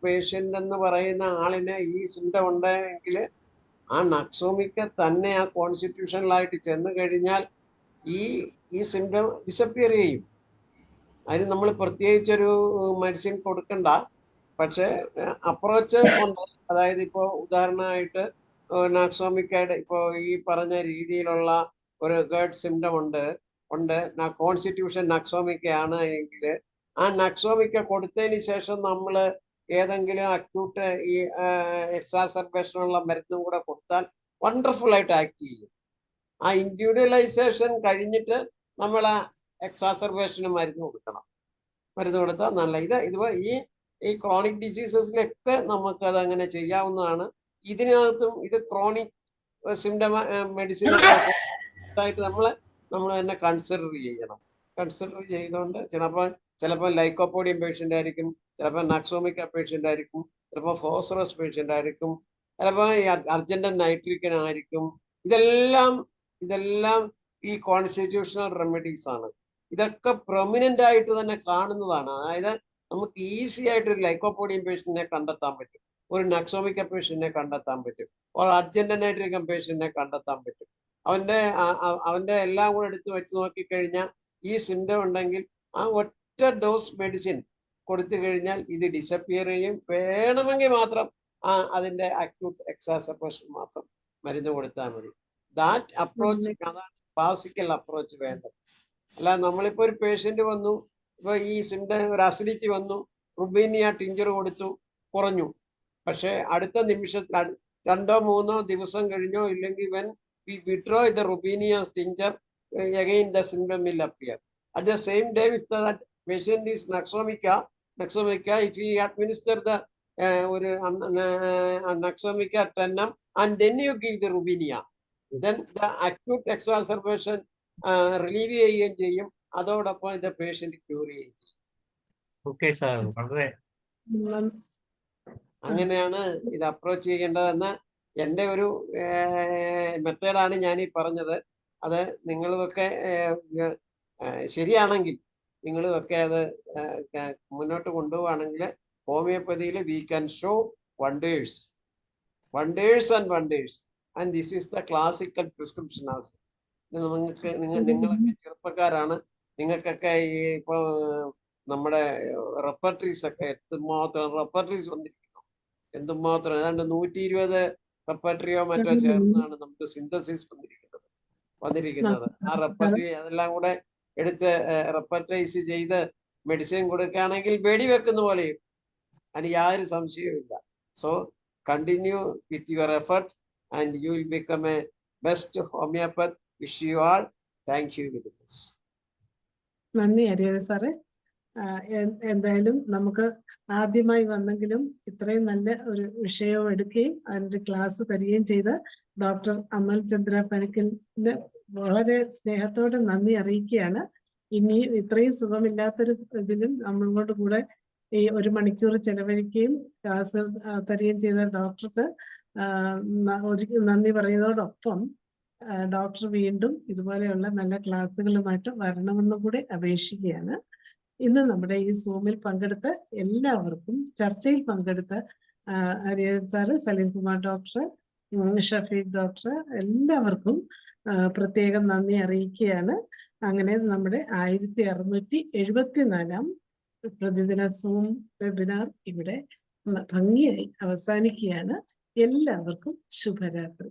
പേഷ്യൻ്റ് എന്ന് പറയുന്ന ആളിന് ഈ സിംറ്റം ഉണ്ടെങ്കിൽ ആ നക്സോമിക്ക തന്നെ ആ കോൺസ്റ്റിറ്റ്യൂഷനിലായിട്ട് ചെന്ന് കഴിഞ്ഞാൽ ഈ സിംറ്റം ഡിസപ്പിയർ ചെയ്യും. അതിന് നമ്മൾ പ്രത്യേകിച്ചൊരു മെഡിസിൻ കൊടുക്കണ്ട. പക്ഷെ അപ്രോച്ച് ഉണ്ട്. അതായത് ഇപ്പോൾ ഉദാഹരണമായിട്ട് നക്സോമിക്കയുടെ ഇപ്പോൾ ഈ പറഞ്ഞ രീതിയിലുള്ള ഒരു ഗേർഡ് സിംറ്റം ഉണ്ട് കോൺസ്റ്റിറ്റ്യൂഷൻ നക്സോമിക്കയാണ് എങ്കിൽ ആ നക്സോമിക്ക കൊടുത്തതിന് ശേഷം നമ്മൾ ഏതെങ്കിലും അക്യൂട്ട് ഈ എക്സാസർബേഷനുള്ള മരുന്നും കൂടെ കൊടുത്താൽ വണ്ടർഫുൾ ആയിട്ട് ആക്ട് ചെയ്യും. ആ ഇൻഡിവിജ്വലൈസേഷൻ കഴിഞ്ഞിട്ട് നമ്മൾ ആ എക്സാസർബേഷന് മരുന്ന് കൊടുത്താൽ നല്ല ഇതുപോലെ ഈ ക്രോണിക് ഡിസീസസിലൊക്കെ നമുക്കത് അങ്ങനെ ചെയ്യാവുന്നതാണ്. ഇതിനകത്തും ഇത് ക്രോണിക് സിംറ്റം മെഡിസിൻ ആയിട്ട് നമ്മൾ തന്നെ കൺസിഡർ ചെയ്തുകൊണ്ട് ചിലപ്പോൾ ലൈക്കോപോഡിയം പേഷ്യൻ്റ് ആയിരിക്കും, ചിലപ്പോൾ നക്സോമിക്ക പേഷ്യൻ്റ് ആയിരിക്കും, ചിലപ്പോൾ ഫോസ്ഫറസ് പേഷ്യൻ്റ് ആയിരിക്കും, ചിലപ്പോൾ അർജന്റൻ നൈട്രിക്കൻ ആയിരിക്കും. ഇതെല്ലാം ഈ കോൺസ്റ്റിറ്റ്യൂഷണൽ റെമഡീസ് ആണ്. ഇതൊക്കെ പ്രൊമിനൻ്റ് ആയിട്ട് തന്നെ കാണുന്നതാണ്. അതായത് നമുക്ക് ഈസി ആയിട്ട് ഒരു ലൈക്കോപോഡിയം പേഷ്യന്റിനെ കണ്ടെത്താൻ പറ്റും, ഒരു നക്സോമിക്ക പേഷ്യന്റിനെ കണ്ടെത്താൻ പറ്റും, ഒരു അർജന്റൻ നൈട്രിക്കൻ പേഷ്യന്റിനെ കണ്ടെത്താൻ പറ്റും. അവന്റെ എല്ലാം കൂടെ എടുത്ത് വെച്ച് നോക്കിക്കഴിഞ്ഞാൽ ഈ സിംറ്റം ഉണ്ടെങ്കിൽ ആ ഒറ്റ ഡോസ് മെഡിസിൻ കൊടുത്തു കഴിഞ്ഞാൽ ഇത് ഡിസപ്പിയർ ചെയ്യും. വേണമെങ്കിൽ മാത്രം അതിന്റെ അക്യൂട്ട് എക്സാസർബേഷൻ മാത്രം മരുന്ന് കൊടുത്താൽ മതി. ദാറ്റ് അപ്രോച്ച്, അതാണ് ക്ലാസിക്കൽ അപ്രോച്ച് വേണ്ടത്. അല്ല നമ്മളിപ്പോൾ ഒരു പേഷ്യന്റ് വന്നു, ഇപ്പോൾ ഈ സിംറ്റം ഒരു അസിഡിറ്റി വന്നു, റുബീനിയ ടിഞ്ചർ കൊടുത്തു, കുറഞ്ഞു. പക്ഷെ അടുത്ത നിമിഷത്തിൽ 2-3 ദിവസം കഴിഞ്ഞോ ഇല്ലെങ്കിൽ when we withdraw the Rubinia tincture, again the symptom will appear. At the same time, if that patient is Nexomica, if we administer the Nexomica 10 and then you give the Rubinia, then the acute exacerbation relieve ചെയ്യുകയും ചെയ്യും. അതോടൊപ്പം the patient cure ചെയ്യും. Okay sir, വളരെ അങ്ങനെയാണ് ഇത് approach ചെയ്യേണ്ടതെന്ന് എൻ്റെ ഒരു മെത്തേഡാണ് ഞാൻ ഈ പറഞ്ഞത്. അത് നിങ്ങളുമൊക്കെ ശരിയാണെങ്കിൽ നിങ്ങളുമൊക്കെ അത് മുന്നോട്ട് കൊണ്ടുപോവുകയാണെങ്കിൽ ഹോമിയോപ്പതിയിൽ we can show wonders and this is the classical prescription house. നിങ്ങളൊക്കെ ചെറുപ്പക്കാരാണ്, നിങ്ങൾക്കൊക്കെ ഈ ഇപ്പോൾ നമ്മുടെ റെപ്പർട്ടറീസ് ഒക്കെ എന്തുമാത്രം റെപ്പർട്ടറീസ് വന്നിരിക്കുന്നു, എന്തുമാത്രം ഏതാണ്ട് 120 റെപ്പർട്ടറിയോ മറ്റോ ചേർന്നാണ് നമുക്ക് സിന്തസിസ് വന്നിരിക്കുന്നത്. ആ റെപ്പർട്ടറി അതെല്ലാം കൂടെ എടുത്ത് റെപ്പർട്ടറൈസ് ചെയ്ത് മെഡിസിൻ കൊടുക്കുകയാണെങ്കിൽ വെടിവെക്കുന്ന പോലെയും അതിന് യാതൊരു സംശയവുമില്ല. So continue with your effort and you will become A best homeopath. Wish you all. Thank you very much. നന്ദി ഹരിഹരൻ സാറേ. എന്തായാലും നമുക്ക് ആദ്യമായി വന്നെങ്കിലും ഇത്രയും നല്ല ഒരു വിഷയം എടുക്കുകയും അതിൻ്റെ ക്ലാസ് തരികയും ചെയ്ത ഡോക്ടർ അമൽ ചന്ദ്ര പണിക്കലിന് വളരെ സ്നേഹത്തോടെ നന്ദി അറിയിക്കുകയാണ്. ഇനി ഇത്രയും സുഖമില്ലാത്തൊരു ഇതിലും നമ്മളോട് കൂടെ ഈ 1 മണിക്കൂർ ചെലവഴിക്കുകയും ക്ലാസ് തരികയും ചെയ്ത ഡോക്ടർക്ക് നന്ദി പറയുന്നതോടൊപ്പം ഡോക്ടർ വീണ്ടും ഇതുപോലെയുള്ള നല്ല ക്ലാസ്സുകളുമായിട്ട് വരണമെന്നും കൂടി അപേക്ഷിക്കുകയാണ്. ഇന്ന് നമ്മുടെ ഈ സൂമിൽ പങ്കെടുത്ത എല്ലാവർക്കും, ചർച്ചയിൽ പങ്കെടുത്ത Hariharan sir, Salim Kumar doctor, Shafeeq doctor, എല്ലാവർക്കും പ്രത്യേകം നന്ദി അറിയിക്കുകയാണ്. അങ്ങനെ നമ്മുടെ 1674 പ്രതിദിന സൂം വെബിനാർ ഇവിടെ ഭംഗിയായി അവസാനിക്കുകയാണ്. എല്ലാവർക്കും ശുഭരാത്രി.